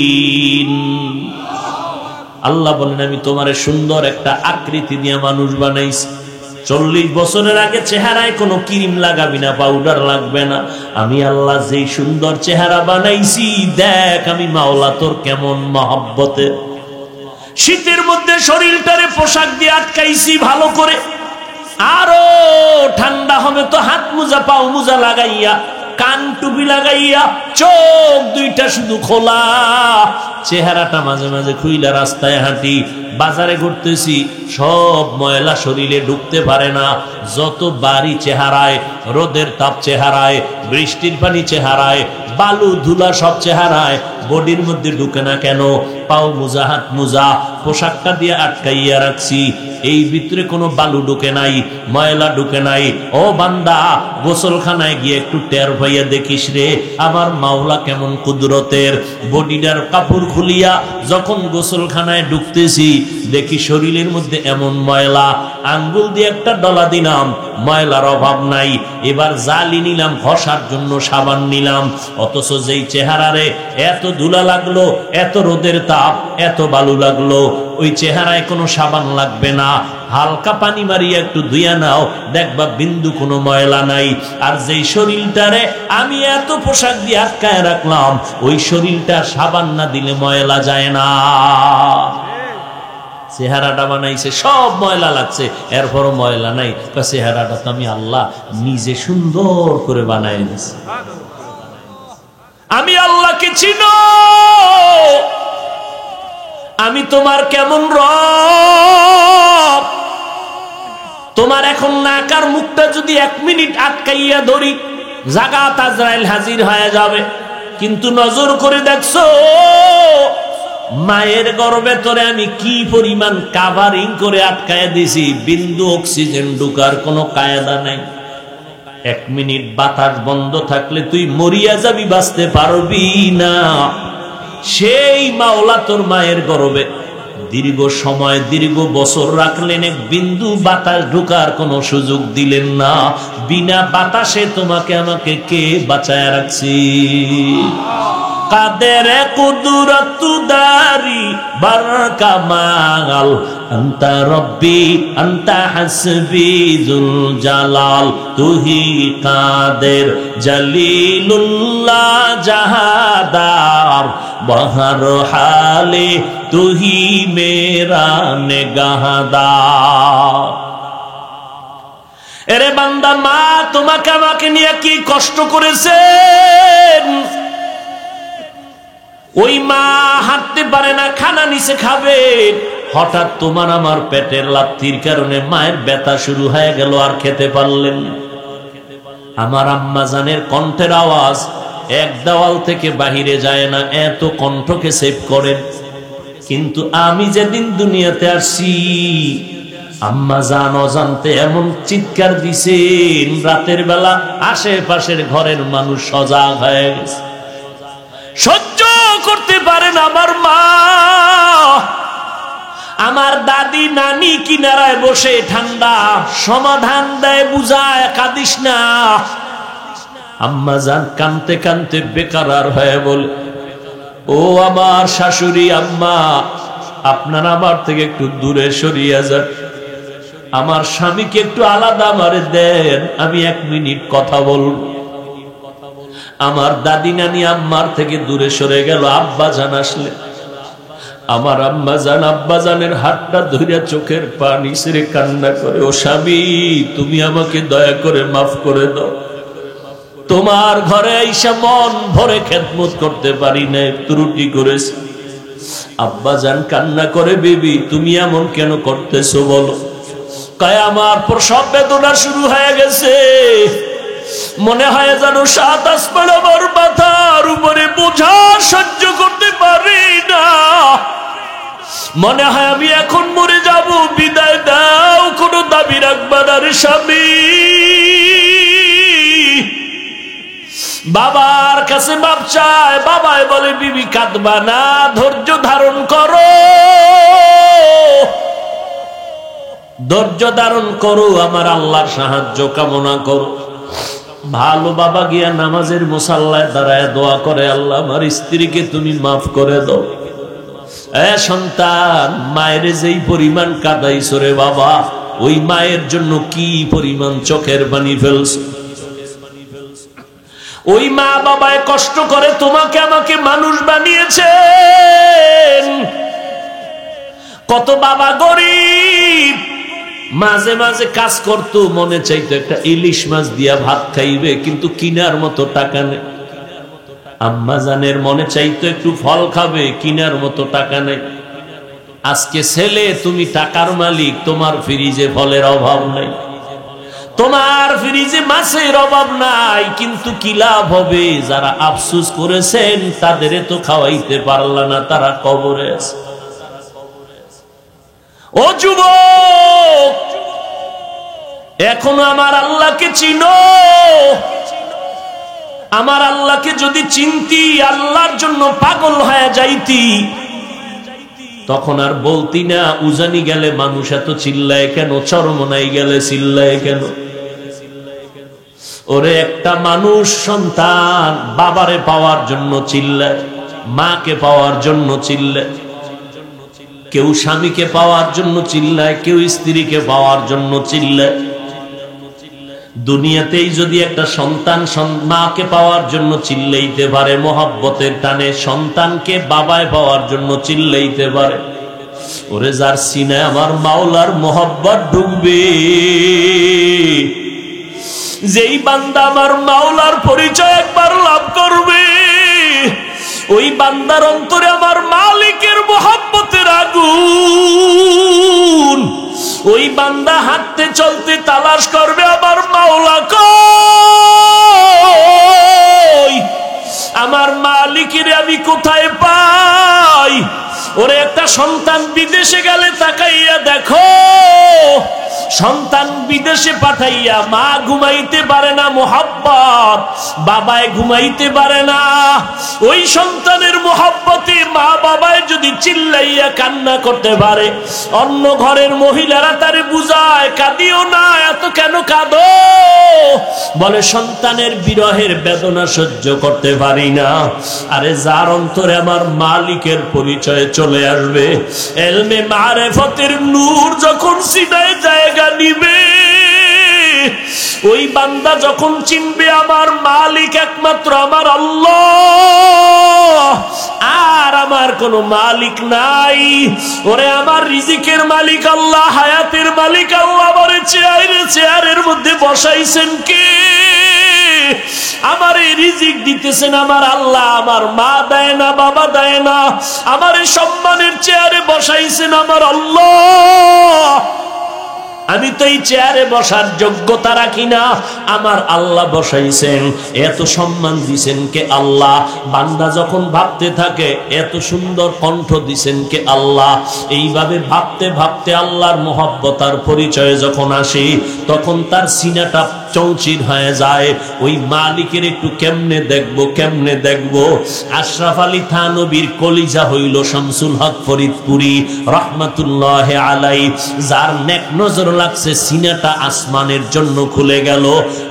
الخالقين। আল্লাহ বলেন আমি তোমারে সুন্দর একটা আকৃতি দিয়ে মানুষ বানাইছি। 40 বছরের আগে চেহারায় কোনো ক্রিম লাগাবি না, পাউডার লাগবে না। আমি আল্লাহ যেই সুন্দর চেহারা বানাইছি, দেখ আমি মাওলা তোর কেমন মহব্বতের। শীতের মধ্যে শরীরটারে পোশাক দিয়ে আটকাইছি ভালো করে, আরো ঠান্ডা হবে তো হাত মোজা পাও মোজা লাগাইয়া, কান টুপি লাগাইয়া, চোখ দুইটা শুধু খোলা, চেহারাটা মাঝে মাঝে খুইলা রাস্তায় হাঁটি, বাজারে ঘুরতেছি, সব ময়লা শরীরে ঢুকতে পারে না। যত বাড়ি চেহারায়, রোদের তাপ চেহারায়, বৃষ্টির পানি চেহারায়, বালু ধুলা সব চেহারায়, বডির মধ্যে ঢুকে না কেন? পাও মোজা হাত মোজা পোশাকটা দিয়ে আটকাইয়া রাখছি, এই ভিতরে কোনো বালু ঢুকে নাই, ময়লা ঢুকে নাই। ও বান্দা, গোসলখানায় গিয়ে একটু টের হইয়া দেখিস রে আমার মাওলা কেমন কুদরতের। বডিটার কাপড় খুলিয়া যখন গোসলখানায় ঢুকতেছি, দেখি শরীরের মধ্যে এমন ময়লা, আঙ্গুল দিয়ে একটা ডলা দিলাম, ময়লার অভাব নাই। এবার জালি নিলাম, ঘষার জন্য সাবান নিলাম, অথচ যেই চেহারারে এত ধুলা লাগলো, এত রোদের তাপ, এত বালু লাগলো, ওই চেহারায় কোনো সাবান লাগবে না, হালকা পানি মারিয়া একটু ধুইয়া নাও, দেখবা বিন্দু কোনো ময়লা নাই। আর যেই শরীরটারে আমি এত পোশাক দিয়ে আটকায় রাখলাম, ওই শরীরটা সাবান না দিলে ময়লা যায় না। চেহারাটা বানাইছে, সব ময়লা লাগছে, এরপরও ময়লা নাই। চেহারাটা তো আমি আল্লাহ নিজে সুন্দর করে বানাই দিয়েছি। আমি আল্লাহকে চিনো, আমি তোমার কেমন রব। তোমার এখন নাকার মুখটা যদি 1 মিনিট আটকাইয়া ধরি, জাগাত আজরাইল হাজির হয়ে যাবে। কিন্তু নজর করে দেখছো মায়ের গর্ভে তোরে আমি কি পরিমাণ কাভারিং করে আটকায় দিছি, বিন্দু অক্সিজেন ঢুকার কোনো কায়দা নাই। 1 মিনিট বাতাস বন্ধ থাকলে তুই মরিয়া যাবি, বাঁচতে পারবি না। সেই মাওলা তোর মায়ের গর্ভে দীর্ঘ সময়, দীর্ঘ বছর রাখলেন, 1 বিন্দু বাতাস ঢুকার কোনো সুযোগ দিলেন না। বিনা বাতাসে তোমাকে আমাকে কে বাঁচায় রাখছি? কাদের কুদরত দারি বারকামাল, আনতা রব্বি আনতা হাসবি জুল জালাল, তুহি কাদের জলিলুল্লাহ জাহাদার, বহর হালে তুহি মেরা নেগাহদার। এরে বান্দা, মা তোমাকে আমাকে নিয়ে কি কষ্ট করেছেন। ওই মা হাঁটতে পারে না, খানা নিচে খাবে, হঠাৎ তোমার আমার পেটের লাথির কারণে মায়ের ব্যথা শুরু হয়ে গেল, আর খেতে পারলেন না। আমার আম্মা জানের কণ্ঠের আওয়াজ 1 দেওয়াল থেকে বাহিরে যায় না, এত কণ্ঠকে সেভ করেন। কিন্তু আমি যেদিন দুনিয়াতে আসছি, আম্মা জান অজান্তে এমন চিৎকার দিছেন, রাতের বেলা আশেপাশের ঘরের মানুষ সজাগ হয়ে গেছে, সহ্য করতে পারেন আমার মা। আমার দাদি নানি কিনারায় বসে ঠান্ডা সমাধান দেয়, বুঝায়, কাঁদিস না। আম্মা জান কানতে কানতে বেকারার হয়ে বলে, ও আমার শাশুড়ি আম্মা, আপনারা আমার থেকে একটু দূরে সরিয়ে যান, আমার স্বামীকে একটু আলাদা আমারে দেন, আমি 1 মিনিট কথা বলবো। আমার দাদি নানি আম্মার থেকে দূরে সরে গেল। আব্বা জান আসলে, আমার আম্মা জান আব্বা জানের হাতটা ধরে চোখের পানি ছেড়ে কান্না করে, ও স্বামী, তুমি আমাকে দয়া করে মাফ করে দাও, তোমার ঘরে আইসা মন ভরে খেদমত করতে পারি না, ত্রুটি করেছি। আব্বা জান কান্না করে, বেবি তুমি এমন কেন করতেছো বলো? কয় আমার প্রসব বেদনা শুরু হয়ে গেছে, মনে হয় যেন 7 আসমান আমার মাথার উপরে বোঝা সহ্য করতে পারি না, মনে হয় আমি এখন মরে যাব, বিদায় দাও, কোনো দাবি রাখবা না রে স্বামী। বাবার কাছে মাপ চায়, বাবাই বলে বিবি কাঁদবা না, ধৈর্য ধারণ করো, ধৈর্য ধারণ করো, আমার আল্লাহর সাহায্য কামনা করো। ভালো বাবা গিয়া নামাজের মুসাল্লায় দাঁড়ায় দোয়া করে, আল্লাহ আমার স্ত্রীকে তুমি মাফ করে দাও, সন্তান, মায়ের যেই পরিমাণ কাঁদাইছো রে বাবা, ওই মায়ের জন্য কি পরিমাণ চোখের পানি ফেলছো। ওই মা বাবায় কষ্ট করে তোমাকে আমাকে মানুষ বানিয়েছেন। কত বাবা গরিব, মাঝে মাঝে কাজ করতো, মনে চাইতো একটা ইলিশ মাছ দিয়া ভাত খাইবে, কিন্তু কিনার মতো টাকা নেই। আম্মা জানের মনে চাইতো একটু ফল খাবে, কিনার মতো টাকা নেই। আজকে ছেলে তুমি টাকার মালিক, তোমার ফ্রিজে ফলের অভাব নাই, তোমার ফ্রিজে মাছের অভাব নাই, কিন্তু কি লাভ হবে? যারা আফসোস করেছেন তাদের তো খাওয়াইতে পারলা না, তারা কবরে আছে। ও যুবক, এখনো আমার আল্লাহকে চিনো। আমার আল্লাহকে যদি চিনতি, আল্লাহর জন্য পাগল হয়ে যাইতি, তখন আর বলতি না উজানি গেলে মানুষ এত চিল্লায় কেন, চরমনাই গেলে চিল্লায় কেন। ওরে একটা মানুষ সন্তান বাবারে পাওয়ার জন্য চিল্লায়, মাকে পাওয়ার জন্য চিল্লায়, কেউ স্বামীকে পাওয়ার জন্য চিল্লায়, কেউ স্ত্রীকে পাওয়ার জন্য চিল্লায়। দুনিয়াতেই যদি একটা সন্তান মাকে পাওয়ার জন্য চিল্লাইতে পারে, মোহাব্বতের টানে সন্তানকে বাবায় পাওয়ার জন্য চিল্লাইতে পারে, ওরে যার সিনায় আমার মাওলার মোহাব্বত ঢুকবে, যেই বান্দা আমার মাওলার পরিচয় একবার লাভ করবে, ওই বান্দার অন্তরে আমার মালিকের মোহাব্বতের আগুন। ওই বান্দা হাঁটতে চলতে তালাশ করবে আমার মাওলা কই, আমার মালিকের আমি কোথায় পাই। ওরে একটা সন্তান বিদেশে গেলে তাকাইয়া দেখো, সন্তান বিদেশে পাঠাইয়া মা ঘুমাইতে পারে না, মোহাব্বত বাবায় ঘুমাইতে পারে না। ওই সন্তানের মোহাব্বতে মা বাবায় যদি চিল্লাইয়া কান্না করতে পারে, অন্য ঘরের মহিলারা তারে বুঝায়, কাঁদিও না, এত কেন কাঁদো? বলে সন্তানের বিরহের বেদনা সহ্য করতে পারি না। আরে যার অন্তরে আমার মালিকের পরিচয় চলে আসবে, এলমে মারেফতের নূর যখন সিনায় জায়গা নিবে, ওই বান্দা যখন চিনবে আমার মালিক একমাত্র আমার আল্লাহ, আর আমার কোনো মালিক নাই। ওরে আমার রিজিকের মালিক আল্লাহ, হায়াতের মালিক আল্লাহ, আমার চেয়ারের মধ্যে বসাইছেন কে? আমার রিজিক দিতেছেন আমার আল্লাহ, আমার মা দেয় না, বাবা দেয় না, আমার সম্মানের চেয়ারে বসাইছেন আমার আল্লাহ। আমি তো এই চেয়ারে বসার যোগ্যতা রাখি না, আমার আল্লাহ বসাইছেন। এত সম্মান দিছেন কে? আল্লাহ। বান্দা যখন ভাবতে থাকে, এত সুন্দর কণ্ঠ দিছেন কে? আল্লাহ। এইভাবে ভাবতে ভাবতে আল্লাহর মহব্বতার পরিচয় যখন আসে, তখন তার সিনাটা চৌচির হয়ে যায়। ওই মালিকের একটু কেমনে দেখবো, কেমনে দেখবো। আশরাফ আলী থানবীর কলিজা হইল শামসুল হক ফরিদপুরি রহমাতুল্লাহ আলাই, যার নেক নজর লাগছে, সিনাটা আসমানের জন্য খুলে গেল।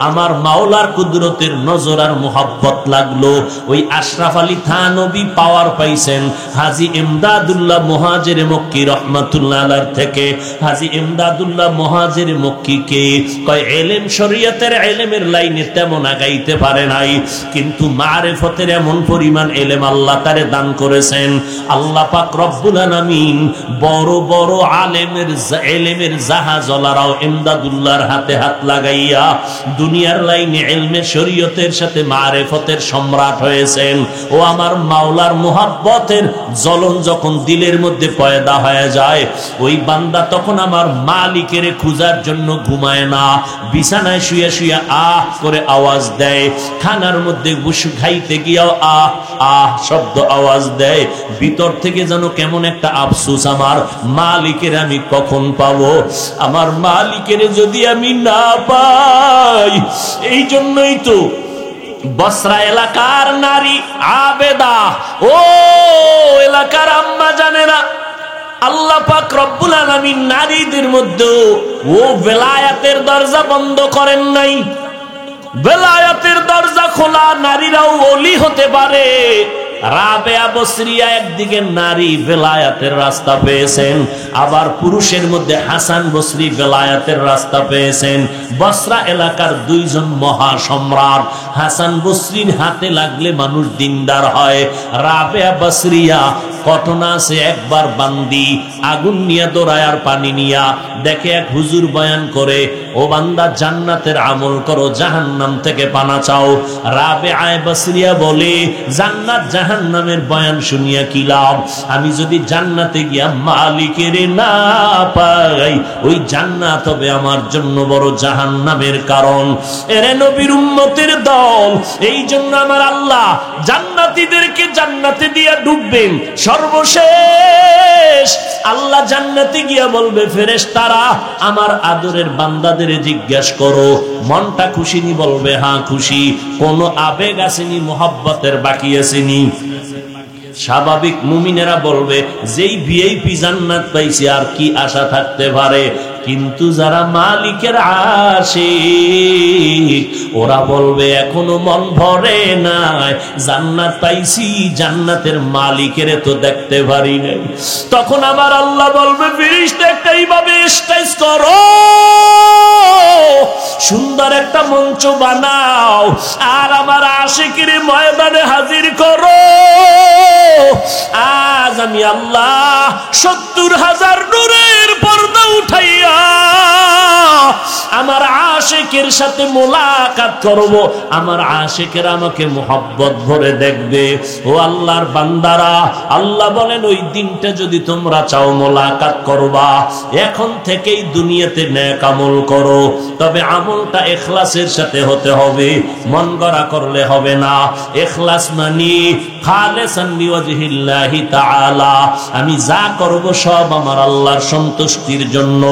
আমার মাওলার কুদরতের নজর আর মোহাব্বত লাগলো। ওই আশরাফ আলী থানবী পাওয়ার পাইছেন হাজী ইমদাদুল্লাহ মুহাজির মক্কি রহমাতুল্লাহ আলাইহি থেকে। হাজী ইমদাদুল্লাহ মুহাজির মক্কি কে কয় ইলম শরীয়তের ইলমের লাইনে তেমন আগাইতে পারে নাই, কিন্তু মারিফতের এমন পরিমাণ ইলম আল্লাহ তারে দান করেছেন। আল্লাহ পাক রব্বুল আলামিন বড় বড় আলেমের ইলমের জাহাজওয়ালারাও ইমদাদুল্লাহর হাতে হাত লাগাইয়া দুনিয়ার লাইনে ইলমে শরীয়তের সাথে মারিফতের সম্রাট হয়েছেন। ও আমার মাওলার মুহাব্বতের জ্বলন যখন দিলের মধ্যে পয়দা হয়ে যায়, ওই বান্দা তখন আমার মালিকের খোঁজার জন্য ঘুমায় না, বিছানায় শুয়ে শুয়ে আহ করে আওয়াজ দেয়। খানার মধ্যে বসে খাইতে গিয়েও আহ আহ শব্দ আওয়াজ দেয়। ভিতর থেকে যেন কেমন একটা আফসোস, আমার মালিকের আমি কখন পাবো, আমার মালিকের যদি আমি না পাই। এই জন্যই তো বসরা এলাকার নারী আবেদা, ও এলাকার আম্মা জানেরা, আল্লাহ পাক রব্বুল আলামিন নারীদের মধ্যে ও বেলায়াতের দরজা বন্ধ করেন নাই। বেলায়াতের দরজা খোলা, নারীরাও ওলি হতে পারে। রাবেয়া বসরিয়া একদিকে নারী বেলায়াতের রাস্তা পেয়েছেন, আবার পুরুষের মধ্যে হাসান বসরি বেলায়াতের রাস্তা পেয়েছেন। বসরা এলাকার দুইজন মহা সম্রাট, হাসান বসরির হাতে লাগলে মানুষ দিনদার হয়। রাবেয়া বসরিয়া ঘটনা আছে, একবার বান্দি আগুন নিয়ে দৌড়ায় আর পানি নিয়া দেখে এক হুজুর বয়ান করে, ও বান্দা জান্নাতের আমল করো, জাহান্নাম থেকে পানা চাও। রাবেয়া বসরিয়া বলে, জান্নাত জাহান্নামের বয়ান শুনিয়া কি লাভ? আমি যদি জান্নাতে গিয়া মালিকের না পাই, ওই জান্নাত হবে আমার জন্য বড় জাহান্নামের কারণ। এরে নবীর উম্মতের দল, এই জন্য আমার আল্লাহ জান্নাতীদেরকে জান্নাতে দিয়া ডুববেন। সর্বশেষ আল্লাহ জান্নাতে গিয়া বলবে, ফেরেশতারা আমার আদরের বান্দাদের জিজ্ঞাসা করো মনটা খুশি নি? বলবে হ্যাঁ খুশি। কোন আবেগ আসেনি, মোহাব্বতের বাকি আসেনি? স্বাভাবিক মুমিনেরা বলবে, যেই ভিআইপি জান্নাত পাইছে আর কি আশা থাকতে পারে? কিন্তু যারা মালিকের আশিক, ওরা বলবে এখনো মন ভরে নাই, জান্নাত পাইছি, জান্নাতের মালিকের তো দেখতে পারি নাই। তখন আমার আল্লাহ বলবে, ফেরেশতা একটা এইভাবে স্টেজ করো, সুন্দর একটা মঞ্চ বানাও, আর আমার আশিকের ময়দানে হাজির করো। আজ আমি আল্লাহ ৭০,০০০ নূরের পর্দা উঠাইয়া আমার আশিকের সাথে মোলাকাত করব। আমার আশিকের আমাকে মোহাব্বত ভরে দেখবে। ও আল্লাহর বান্দারা, আল্লাহ বলেন ওই দিনটা যদি তোমরা চাও মোলাকাত করবা, এখন থেকেই দুনিয়াতে নেক আমল করো। তবে আমলটা ইখলাসের সাথে হতে হবে, মন গড়া করলে হবে না। ইখলাস মানে খালিসান লিওয়াজহিল্লাহি তাআলা, আমি যা করব সব আমার আল্লাহর সন্তুষ্টির জন্য।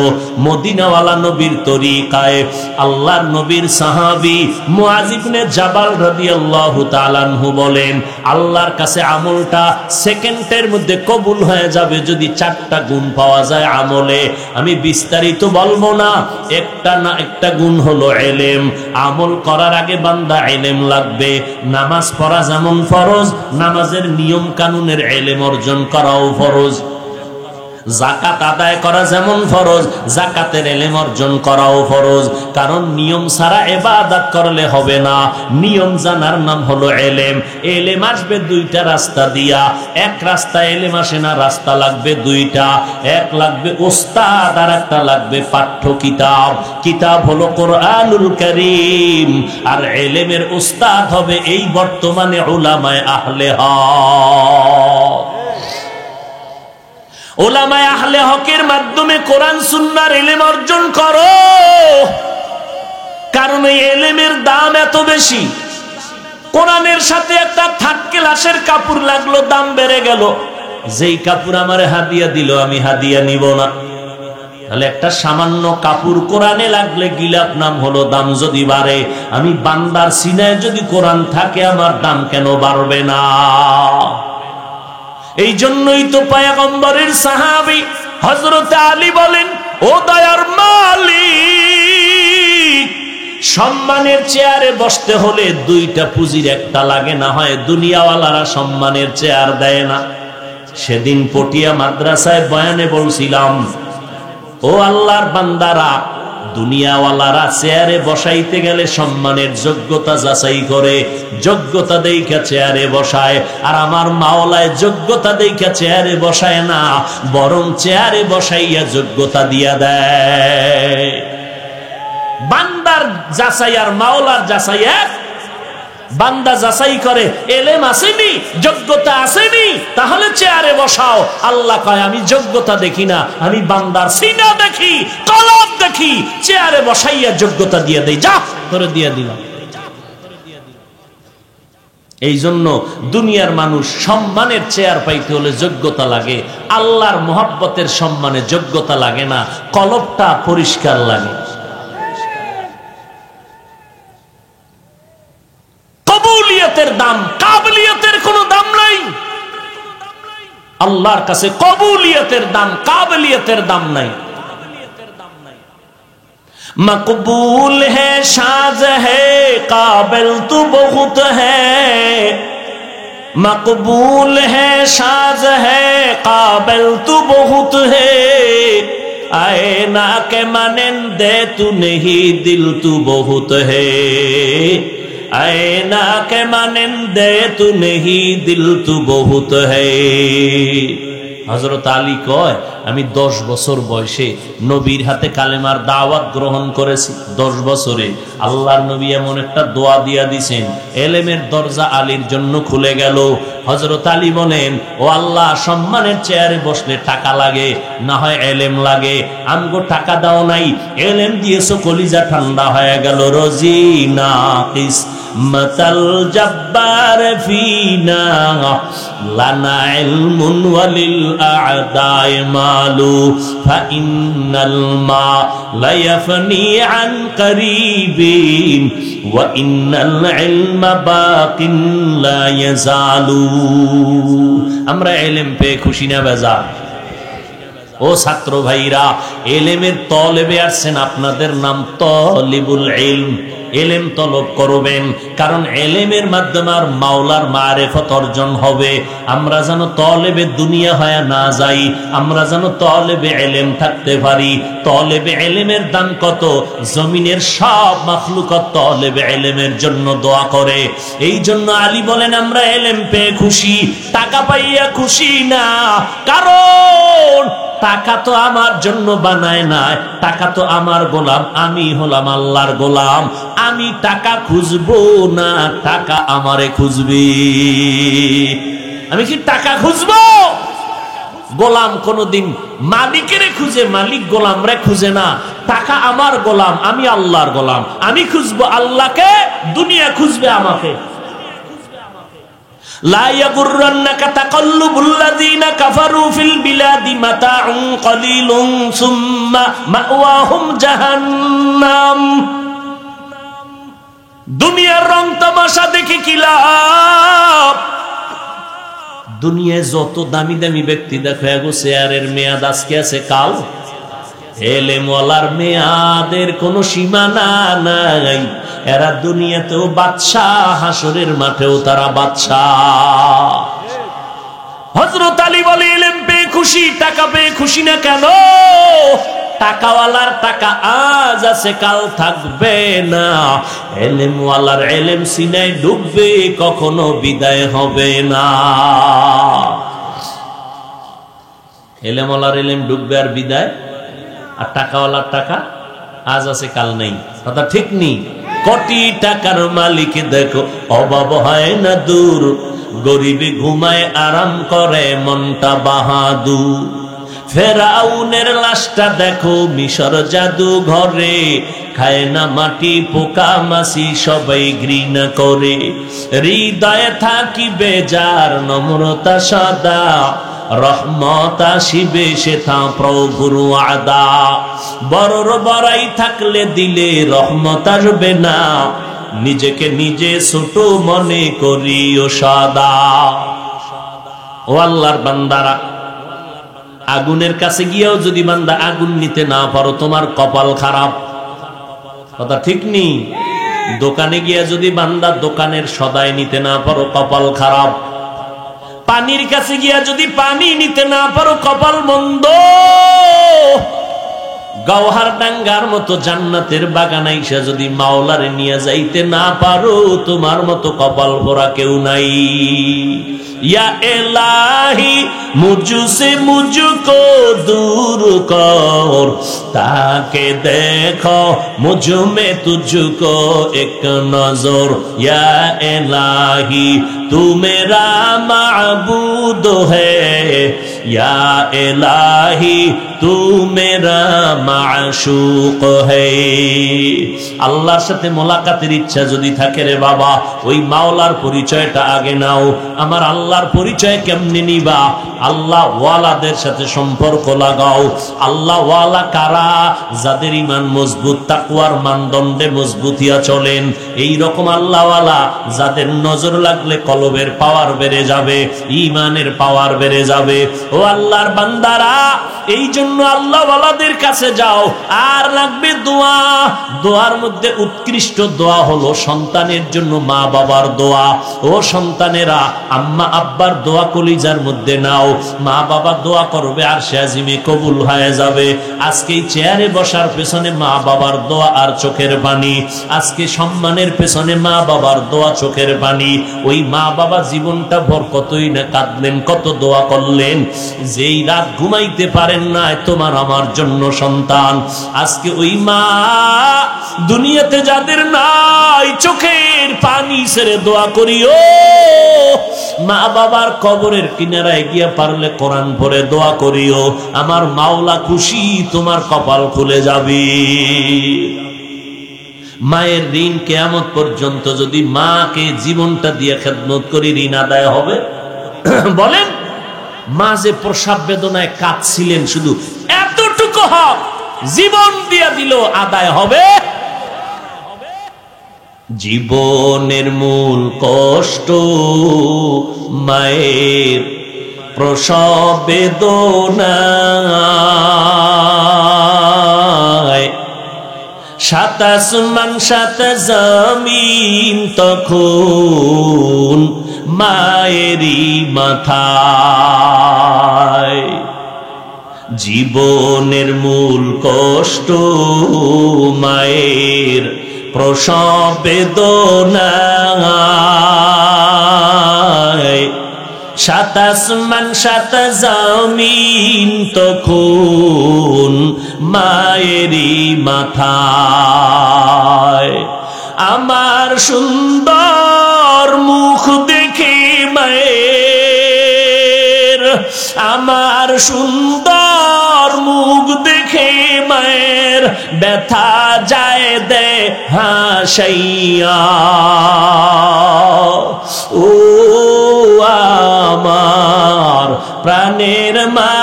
মদিনাওয়ালা নবীর তরিকায় আল্লাহর নবীর সাহাবী মুআয ইবনে জাবাল রাদিয়াল্লাহু তাআলা আনহু বলেন, আল্লাহর কাছে আমলটা সেকেন্ডের মধ্যে কবুল হয়ে যাবে যদি 4টা গুণ পাওয়া যায় আমলে। আমি বিস্তারিত বলবো না, একটা গুণ হলো ইলম। আমল করার আগে বান্দা ইলম লাগবে। নামাজ পড়া যেমন ফরজ, নামাজের নিয়ম কানুনের ইলম অর্জন করাও ফরজ। যাকাত আদায় করা যেমন ফরজ, যাকাতের ইলম অর্জন করাও ফরজ। কারণ নিয়ম ছাড়া ইবাদত করলে হবে না। নিয়ম জানার নাম হলো ইলম। ইলম আসবে 2টা রাস্তা দিয়া। এক রাস্তা ইলম আসে না, রাস্তা লাগবে 2টা। এক লাগবে ওস্তাদ, আর একটা লাগবে পাঠ্য কিতাব। কিতাব হলো কোরআনুল কারীম, আর ইলমের ওস্তাদ হবে এই বর্তমানে উলামায়ে আহলে হক। উলামায়ে আহলে হকের মাধ্যমে কোরআন সুন্নাহর ইলম অর্জন করো। কারণ এই ইলমের দাম এত বেশি। কোরআনের সাথে একটা 3rd ক্লাসের কাপড় লাগলো, দাম বেড়ে গেল। যেই কাপড় আমারে হাদিয়া দিল, আমি হাদিয়া নিব না। তাহলে একটা সামান্য কাপড় কোরআনে লাগলে গিলাপ নাম হলো দাম যদি বাড়ে। আমি বান্দার সিনায় যদি কোরআন থাকে, আমার দাম কেন বাড়বে না? এই জন্যই তো পয়গম্বরের সাহাবী হযরত আলী বলেন, ও দয়ার মালিক, সম্মানের চেয়ারে বসতে হলে 2টা পুঁজির একটা লাগে, না হয় দুনিয়াওয়ালারা সম্মানের চেয়ার দেয় না। সেদিন পটিয়া মাদ্রাসায় বয়ানে বলছিলাম, ও আল্লাহর বান্দারা, দুনিয়াওয়ালারা চেয়ারে বসাইতে গেলে সম্মানের যোগ্যতা যাচাই করে, যোগ্যতা দেইখা চেয়ারে বসায়। আর আমার মাওলায় যোগ্যতা দেইখা চেয়ারে বসায় না, বরং চেয়ারে বসাইয়া যোগ্যতা দিয়া দেয়। বান্দার যাচাই আর মাওলার যাচাই এক। বান্দা যাচাই করে এলেম আসেনি, যোগ্যতা আসেনি, তাহলে চেয়ারে বসাও। আল্লাহ কয়, আমি যোগ্যতা দেখি না, আমি বান্দার সিনা দেখি, কলব দেখি, চেয়ারে বসাইয়া যোগ্যতা দিয়ে দেই। যা করে দিয়ে দিলাম। এই জন্য দুনিয়ার মানুষ সম্মানের চেয়ার পাইতে হলে যোগ্যতা লাগে, আল্লাহর মহব্বতের সম্মানে যোগ্যতা লাগে না, কলবটা পরিষ্কার লাগে। কবুলিয়তের দাম, কাবিলিয়তের কোনো দাম নাই। আল্লাহর কাছে কবুলিয়তের দাম, কাবিলিয়তের দাম নাই। मकबूल है, शाज है, काबिल तू बहुत है, मकबूल है साज है काबिल तू बहुत है आए ना के मानिंदे तू नहीं दिल तू बहुत है आए ना के मानिंदे तू नहीं दिल तू बहुत है हजरत आলী কয় আমি 10 বছর বয়সে নবীর হাতে কালেমার দাওয়াত গ্রহণ করেছি 10 বছরে আল্লাহর নবী এমন একটা দোয়া দিয়া দিবেন ইলমের দরজা আলীর জন্য খুলে গেল হযরত আলী বলেন ও আল্লাহ সম্মানের চেয়ারে বসলে টাকা লাগে না হয় ইলম লাগে আমগো টাকা দাও নাই ইলম দিয়েছো কলিজা ঠান্ডা হয়ে গেল রজিনা কিস মাতাল জব্বার ফিনা লানা ইলমুন ওয়ালিল আ'দাই মালু ফাইন্নাল মা লা ইয়াফনি আন করিবিন ওয়া ইন্নাল ইলমা বাকিন লা ইয়াজালু আমরা ইলম পেয়ে খুশি না বেজার ও ছাত্র ভাইরা ইলমের তলবে আসছেন আপনাদের নাম তলিবুল ইলম ইলম তলব করবেন কারণ ইলমের মাধ্যমে আর মাওলার মারিফত অর্জন হবে আমরা যেন তলেবে দুনিয়া হয়ে না যাই আমরা যেন তলেবে ইলম থাকতে পারি তলেবে ইলমের দাম কত জমিনের সব মাখলুকাত তলেবে ইলমের জন্য দোয়া করে এই জন্য আলী বলেন আমরা ইলম পেয়ে খুশি টাকা পাইয়া খুশি না কারণ টাকা তো আমার জন্য বানায় না টাকা তো আমার গোলাম আমি হলাম আল্লাহর গোলাম আমি টাকা খুঁজবো না টাকা আমারে খুঁজবে আমি কি টাকা খুঁজবো গোলাম কোনদিন মালিকের খুঁজে মালিক গোলামরে খুঁজে না টাকা আমার গোলাম আমি আল্লাহর গোলাম আমি খুঁজবো আল্লাহকে দুনিয়া খুঁজবে আমাকে لا يغرنك تقلب الذين كفروا في البلاد متاع قليل ثم مأواهم جهنم দুনিয়ার রং তামাশা দেখে কি লাভ দুনিয়ায় যত দামি দামি ব্যক্তি দেখো এগো চেয়ারের মেয়াদ আজকে আছে কাল এলেমওয়ালার মেয়াদের কোনো সীমানা নাই এরা দুনিয়াতেও বাদশাহ হাসরের মাঠেও তারা বাদশাহ হযরত আলী বলে ইলম পেয়ে খুশি টাকা পেয়ে খুশি না কেন টাকাওয়ালার টাকা আজ আছে কাল থাকবে না ইলমওয়ালার ইলম সিনায় ডুববে কখনো বিদায় হবে না ইলমওয়ালার ইলম ডুববে আর বিদায় আর টাকাওয়ালার টাকা আজ আছে কাল নেই কথা ঠিক নেই কোটি টাকার মালিক দেখো অভাব হয় না দূর গরিবে ঘুমায় আরাম করে মনটা বাহাদুর ফেরাউনের লাশটা দেখো মিশর জাদু ঘরে খায় না মাটি পোকা মাছি সবাই ঘৃণা করে হৃদয়ে থাকি বেজার নম্রতা সদা রহমত আসিবে সেথা প্রভুর ওয়াদা বড়র বড়াই থাকলে দিলে রহমত আসবে না নিজেকে নিজে ছোট মনে করিও সদা ও আল্লাহর বান্দারা আগুনের কাছে গিয়েও যদি বান্দা আগুন নিতে না পারো তোমার কপাল খারাপ কথা ঠিক নেই দোকানে গিয়ে যদি বান্দা দোকানের সদাই নিতে না পারো কপাল খারাপ পানির কাছে গিয়া যদি পানি নিতে না পারো কপাল মন্দ গওহার ডাঙ্গার মতো জান্নাতের বাগান আইসা যদি মাওলারে নিয়ে যাইতে না পারো তোমার মতো কপাল ভরা কেউ নাই या इलाही मुझसे मुझको दूर कर ताकि देखो मुझ में तुझको एक नजर या इलाही तू मेरा माबूद है या इलाही तू मेरा माशूक है আল্লাহর সাথে মোলাকাতের ইচ্ছা যদি থাকে রে বাবা ওই মাওলার পরিচয়টা আগে নাও আমার আল্লাহর পরিচয় কেমনে নিবা আল্লাহ ওয়ালাদের সাথে সম্পর্ক লাগাও আল্লাহ ওয়ালা কারা যাদের ঈমান মজবুত তাকওয়ার মানদণ্ডে মজবুতিয়া চলেন এই রকম আল্লাহ ওয়ালা যাদের নজর লাগলে কলবের পাওয়ার বেড়ে যাবে ঈমানের পাওয়ার বেড়ে যাবে ও আল্লাহর বান্দারা এই জন্য জন্য আল্লাহওয়ালাদের কাছে যাও। আর লাগবে দোয়া। দোয়ার মধ্যে উৎকৃষ্ট দোয়া হলো সন্তানের জন্য মা বাবার দোয়া। ও সন্তানেরা, আম্মা আব্বার দোয়া কলিজার মধ্যে নাও। মা বাবা দোয়া করবে আর সে আজিমে কবুল হয়ে যাবে। আজকে চেয়ারে বসার পেছনে মা বাবার দোয়া আর চোখের পানি। আজকে সম্মানের পেছনে মা বাবার দোয়া চোখের পানি। ওই মা বাবা জীবনটা ভর কতই না কাঁদলেন, কত দোয়া করলেন। যেই রাত ঘুমাইতে পারেন না তোমার আমার জন্য সন্তান। আজকে ওই মা দুনিয়াতে যাদের নাই, চোখের পানি ছেড়ে দোয়া করিও। মা বাবার কবরের কিনারায় গিয়া পারলে কোরআন পড়ে দোয়া করিও। আমার মাওলা খুশি, তোমার কপাল খুলে যাবে। মায়ের ঋণ কিয়ামত পর্যন্ত যদি মাকে জীবনটা দিয়ে খেদমত করি ঋণ আদায় হবে? বলেন, মা যে প্রসব বেদনায় কাঁদছিলেন, শুধু এতটুকু হক জীবন দিয়ে দিল আদায় হবে? জীবনের মূল কষ্ট মায়ের প্রসব বেদনায়। সাত আসমান সাত জমিন তখন মায়েরই মাথায়। জীবনের মূল কষ্ট মায়ের প্রসব বেদনায়। সাত আসমান সাত জমিন তখন মায়েরই মাথায়। আমার সুন্দর মুখ দেখে মায়ের, আমার সুন্দর মুখ দেখে মায়ের ব্যথা যায় দে হাসাইয়া। ও আমার প্রাণের মা,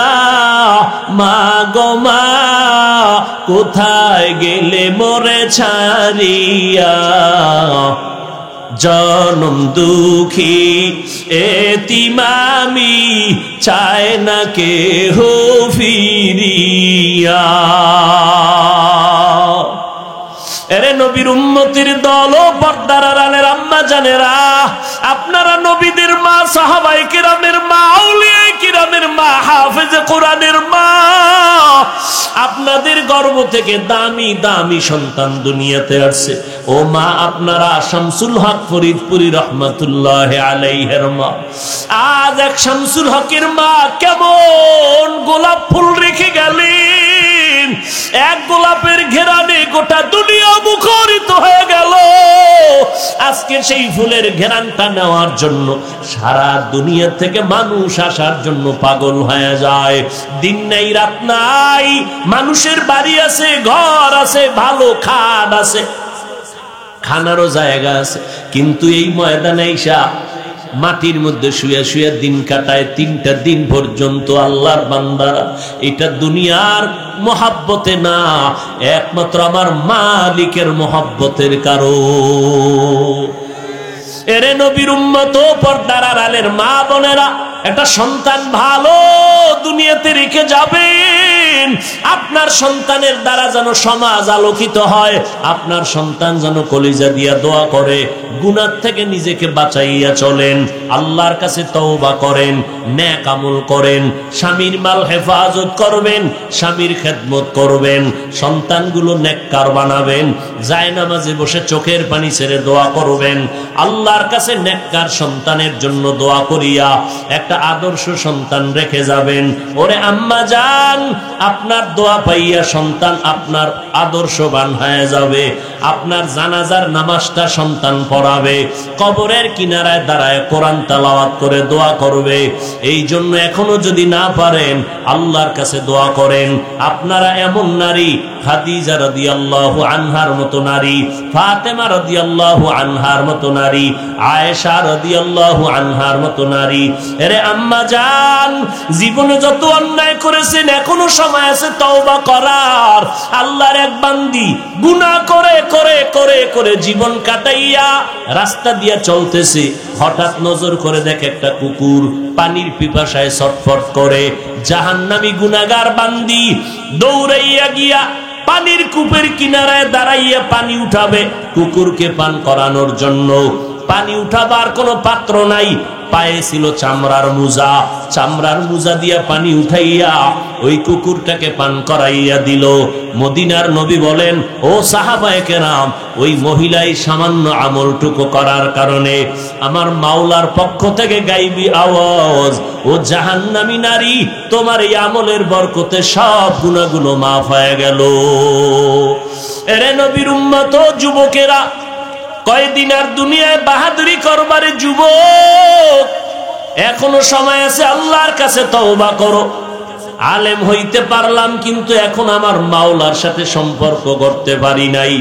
মা গো মা, কোথায় গেলে মোরে ছাড়িয়া। জনম দুঃখী এতিম আমি, চায় না কেহ ফিরিয়া। এরে নবীর উম্মতির দল ও পর্দার আড়ালের আম্মা জানেরা, আপনারা নবীদের মা, সাহাবায়ে কিরামের মা, আউলিয়ায়ে কিরামের মা, হাফেজে কোরআনের মা, আপনাদের গর্ভ থেকে দামি দামি সন্তান দুনিয়াতে আসছে। ও মা, আপনারা শামসুল হক ফরিদপুরি রহমাতুল্লাহ আলাইহির মা। আজ এক শামসুল হকের মা কেমন গোলাপ ফুল রেখে গেলেন, এক গোলাপের ঘেরানে গোটা দুনিয়া মুখরিত হয়ে গেল। আজকে সেই ফুলের ঘেরানটা নেওয়ার জন্য সারা দুনিয়া থেকে মানুষ আসার জন্য পাগল হয়ে যায়। দিন নাই রাত নাই, মানুষের বাড়ি আছে, ঘর আছে, ভালো খাট আছে, খানারও জায়গা আছে, কিন্তু এই ময়দানে এসা মাটির মধ্যে শুয়ে শুয়ে দিন কাটায়। 3টা দিন পর্যন্ত আল্লাহর বান্দারা। এটা দুনিয়ার মহাব্বতে না, একমাত্র আমার মালিকের মহাব্বতের কারণ। এরে নবীর উম্মত ও পর্দার আড়ালের মা বোনেরা, একটা সন্তান ভালো দুনিয়াতে রেখে যাবেন। আপনার সন্তানের দ্বারা যেন সমাজ আলোকিত হয়, আপনার সন্তান যেন কলিজা দিয়া দোয়া করে, গুনাহ থেকে নিজেকে বাঁচাইয়া চলেন, আল্লাহর কাছে তওবা করেন, নেক আমল করেন, স্বামীর মাল হেফাজত করবেন, স্বামীর খেদমত করবেন, সন্তানগুলো নেককার বানাবেন, জায়নামাজে বসে চোখের পানি ছেড়ে দোয়া করবেন, আল্লাহর কাছে নেককার সন্তানের জন্য দোয়া করিয়া একটা আদর্শ সন্তান রেখে যাবেন। ওরে আম্মা জান, আপনার দোয়া পাইয়া সন্তান আপনার আদর্শবান হয়ে যাবে। আপনার জানাজার নামাজটা সন্তান পড়াবে, কবরের কিনারায় দাঁড়ায় কোরআন তেলাওয়াত করে দোয়া করবে। এই জন্য এখনো যদি না পারেন আল্লাহর কাছে দোয়া করেন। আপনারা এমন নারী, খাদিজা রাদিয়াল্লাহু আনহার মতো নারী, ফাতেমা রাদিয়াল্লাহু আনহার মতো নারী, আয়েশা রাদিয়াল্লাহু আনহার মতো নারী, এরে আম্মা জান, জীবনে যত অন্যায় করেছেন এখনো সময় আছে তওবা করার। আল্লাহর এক বান্দি গুনাহ করে করে করে করে জীবন কাটাইয়া রাস্তা দিয়া চলতেছে, হঠাৎ নজর করে দেখে একটা কুকুর পানির পিপাসায় ছটফট করে। জাহান্নামী গুনাহগার বান্দি দৌড়াইয়া গিয়া পানির কূপের কিনারায় দাঁড়াইয়া পানি উঠাবে কুকুরকে পান করানোর জন্য। পানি উঠাবার কোনো পাত্র নাই, পায়ে ছিল চামড়ার মোজা, চামড়ার মোজা দিয়া পানি উঠাইয়া ওই কুকুরটাকে পান করাইয়া দিল। মদিনার নবী বলেন, ও সাহাবায়ে কেরাম, ওই মহিলাই সামান্য আমলটুকু করার কারণে আমার মাওলার পক্ষ থেকে গাইবি আওয়াজ, ও জাহান্নামী নারী, তোমার এই আমলের বরকতে সব গুনাহগুলো মাফ হয়ে গেল। এরে নবীর উম্মত যুবকেরা, কয়দিন আর দুনিয়ায় বাহাদুরি করবারে যুবক, এখনো সময় আছে, আল্লাহর কাছে তওবা করো। আলেম হইতে পারলাম কিন্তু এখন আমার মাওলার সাথে সম্পর্ক করতে পারি নাই।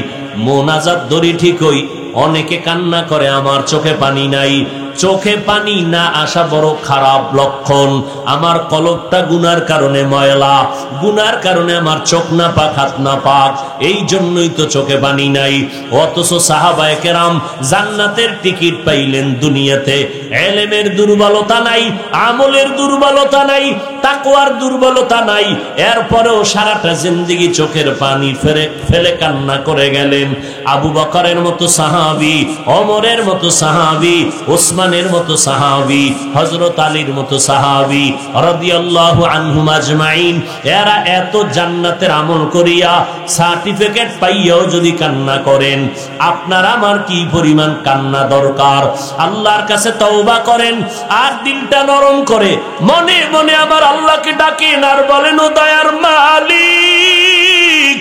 মোনাজাত ধরি ঠিকই, অনেকে কান্না করে আমার চোখে পানি নাই। চোখে পানি না আসা বড় খারাপ লক্ষণ। আমার কলবটা গুনার কারণে ময়লা, গুনার কারণে আমার চোখ না পাক, হাত না পাক, এই জন্যই তো চোখে পানি নাই। অথচ সাহাবায়ে কেরাম জান্নাতের টিকিট পাইলেন দুনিয়াতে। ইলমের দুর্বলতা নাই, আমলের দুর্বলতা নাই, তাকওয়ার দুর্বলতা নাই, এরপরেও সারাটা জিন্দেগি চোখের পানি ফেলে কান্না করে গেলেন। আবু বকরের মতো সাহাবী, ওমরের মতো সাহাবী, ওসমানের মতো সাহাবী, হযরত আলীর মতো সাহাবী রাদিয়াল্লাহু আনহুম আজমাইন, এরা এত জান্নাতের আমল করিয়া সার্টিফিকেট পাইয়াও যদি কান্না করেন, আপনার আমার কি পরিমাণ কান্না দরকার। আল্লাহর কাছে তওবা করেন আর দিলটা নরম করে মনে মনে আমার আল্লাহকে ডাকেন আর বলেন, ও দয়ার মালিক,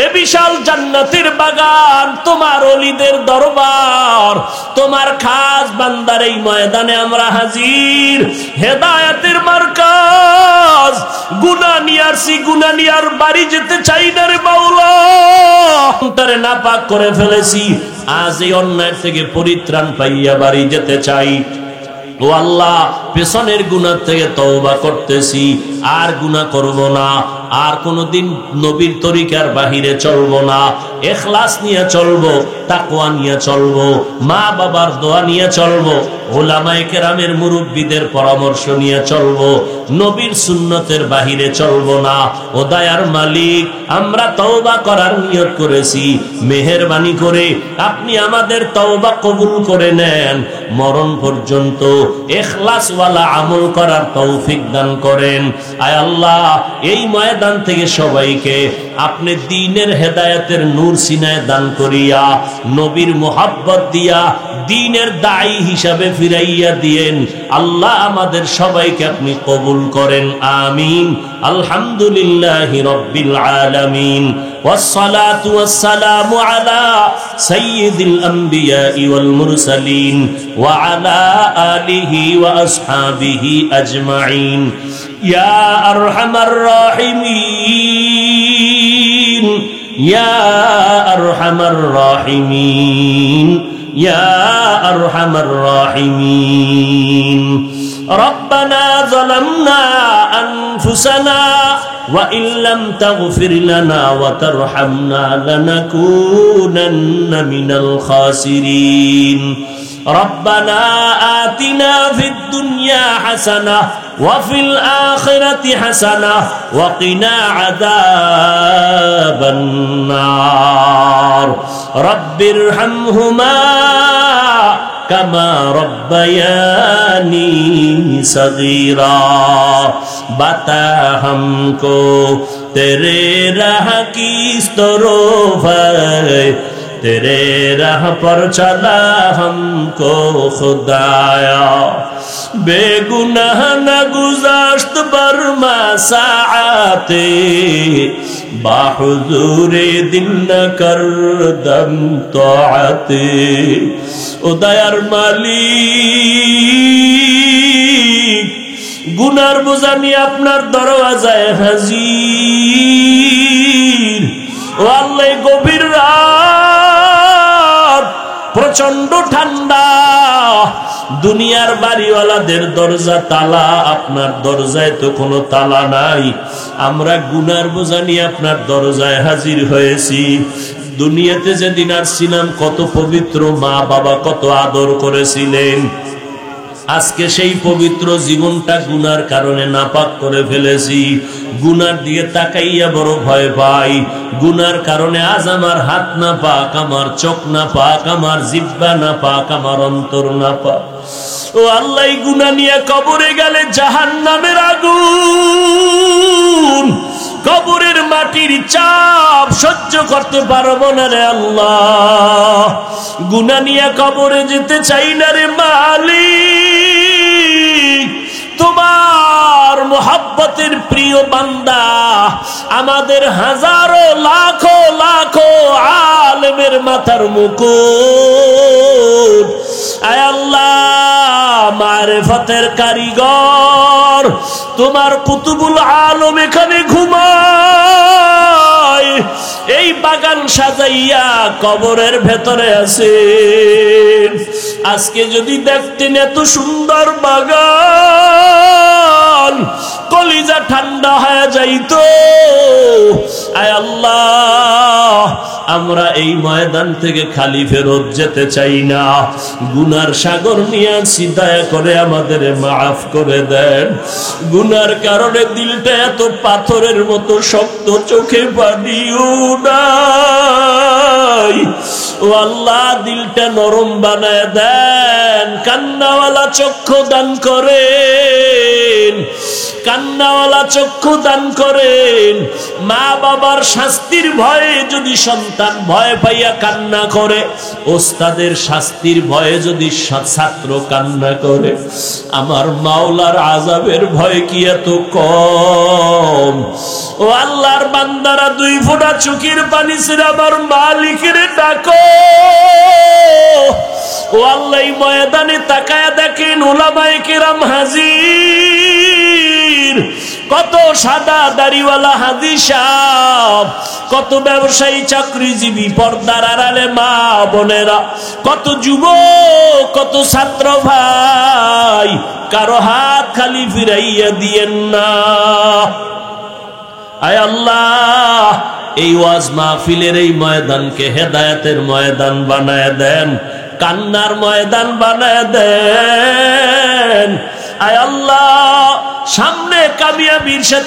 এ বিশাল জান্নাতের বাগান, তোমার ওলিদের দরবার, তোমার খাস বান্দার এই ময়দানে আমরা হাজির। হেদায়েতের মার্কাজ, গুনাহ নিয়ে আসছি, গুনাহ নিয়ে আর বাড়ি যেতে চাই না রে মাওলা, তারে নাপাক করে ফেলেছি, আজ এই অন্যায় থেকে পরিত্রাণ পাইয়া বাড়ি যেতে চাই। ও আল্লাহ, পেছনের গুনাহ থেকে তওবা করতেছি, আর গুনাহ করব না, আর কোনদিন নবীর তরিকার বাহিরে চলবো না, ইখলাস নিয়ে চলবো, তাকওয়া নিয়ে চলবো, মা বাবার দোয়া নিয়ে চলবো, উলামায়ে কেরামের মুরব্বিদের পরামর্শ নিয়ে চলবো, নবীর সুন্নতের বাহিরে চলবো না। ও দয়ার মালিক, আমরা তওবা করার নিয়ত করেছি, মেহেরবানি করে আপনি আমাদের তওবা কবুল করে নেন, মরণ পর্যন্ত ইখলাসওয়ালা আমল করার তৌফিক দান করেন। আয় আল্লাহ, এই ময়দান থেকে সবাইকে আপনি দ্বীনের হেদায়েতের নূর সিনায় দান করিয়া, নবীর মুহাব্বত দিয়া দ্বীনের দায়ী হিসাবে ফিরাইয়া দিয়েন। আল্লাহ আমাদের সবাইকে আপনি কবুল করেন, আমিন। আলহামদুলিল্লাহি রাব্বিল আলামিন, والصلاة والسلام على سيد الأنبياء والمرسلين وعلى آله وأصحابه أجمعين يا أرحم الراحمين يا أرحم الراحمين يا أرحم الراحمين ربنا ظلمنا أنفسنا وإن لم تغفر لنا وترحمنا لنكونن من الخاسرين ربنا آتنا في الدنيا حسنة وفي الآخرة حسنة وقنا عذاب النار رب ارحمهما كما ربياني صغيرا बता हमको तेरे राह की तरफ तेरे राह पर चला हमको खुदाया बेगुनाह न गुज़श्त बरमा साआते बाहुजूरे दिल न कर दम तोआते ओ दयार मालिक গুনার বোঝা নিয়ে আপনার দরওয়াজায় হাজির। ও আল্লাহ, গভীর রাত, প্রচন্ড ঠান্ডা, দুনিয়ার বাড়িওয়ালাদের দরজা তালা, আপনার দরজায় তো কোনো তালা নাই। আমরা গুনার বোঝা নিয়ে আপনার দরজায় হাজির হয়েছি। দুনিয়াতে যেদিন আসছিলাম কত পবিত্র মা বাবা কত আদর করেছিলেন, আজকে সেই পবিত্র জীবনটা গুনার কারণে নাপাক করে ফেলেছি। গুনার দিকে তাকাইয়া বড় ভয় পাই। গুনার কারণে আজ আমার হাত না পাক, আমার চোখ না পাক, আমার জিহ্বা না পাক, আমার অন্তর না পাক। ও আল্লাহ, গুনাহ নিয়ে কবরে গেলে জাহান্নামের আগুন, কবরের মাটির চাপ সহ্য করতে পারবো না রে আল্লাহ। গুনাহ নিয়ে কবরে যেতে চাই না রে মালিক। তোমার মোহাব্বতের প্রিয় বান্দা, আমাদের হাজারো লাখো লাখো আলেমের মাথার মুকুট, আয় আল্লাহ মারিফতের কারিগর, তোমার কুতুবুল আলম এখানে ঘুমায়, এই বাগান সাজাইয়া কবরের ভেতরে আছে। আজকে যদি দেখতেন এত সুন্দর বাগান, কলিজা ঠান্ডা হয়ে যাইতো। আয় আল্লাহ, আমরা এই ময়দান থেকে খালি ফেরত যেতে চাই না। গুনার সাগর নিয়ে আসি, দয়া করে আমাদের মাফ করে দেন। গুনার কারণে দিলটা এত পাথরের মতো শক্ত, চোখে পানিও নাই। ও আল্লাহ, দিলটা নরম বানায় দেন। কান্নাওয়ালা চক্ষু দান করেন, কান্নাওয়ালা চক্ষু দান করেন। মা বাবার শাস্তির ভয়ে যদি সন্তান ভয় পাইয়া কান্না করে, ওস্তাদের শাস্তির ভয়ে যদি ছাত্র কান্না করে, আমার মাওলার আযাবের ভয় কি এত কম? ও আল্লাহর বান্দারা, দুই ফোঁটা চোখের পানি ছেড়ে আমার মালিকের ডাকো। ও আল্লাহ, ময়দানে তাকায়া দেখেন উলামায়ে কেরাম হাজির, কত সাদা দাড়িওয়ালা হাজি সাহেব, কত ব্যবসায়ী চাকরিজীবী পর্দার আড়ালে মা বোনেরা, কত যুবক, কত ছাত্র ভাই, কারো হাত খালি ফিরাইয়া দিয়েন না। আয় আল্লাহ, এই ওয়াজ মাহফিলের এই ময়দানকে হেদায়েতের ময়দান বানায় দেন, কান্নার ময়দান বানায় দেন। আয় আল্লাহ, সামনে কামিয়াবির সাথে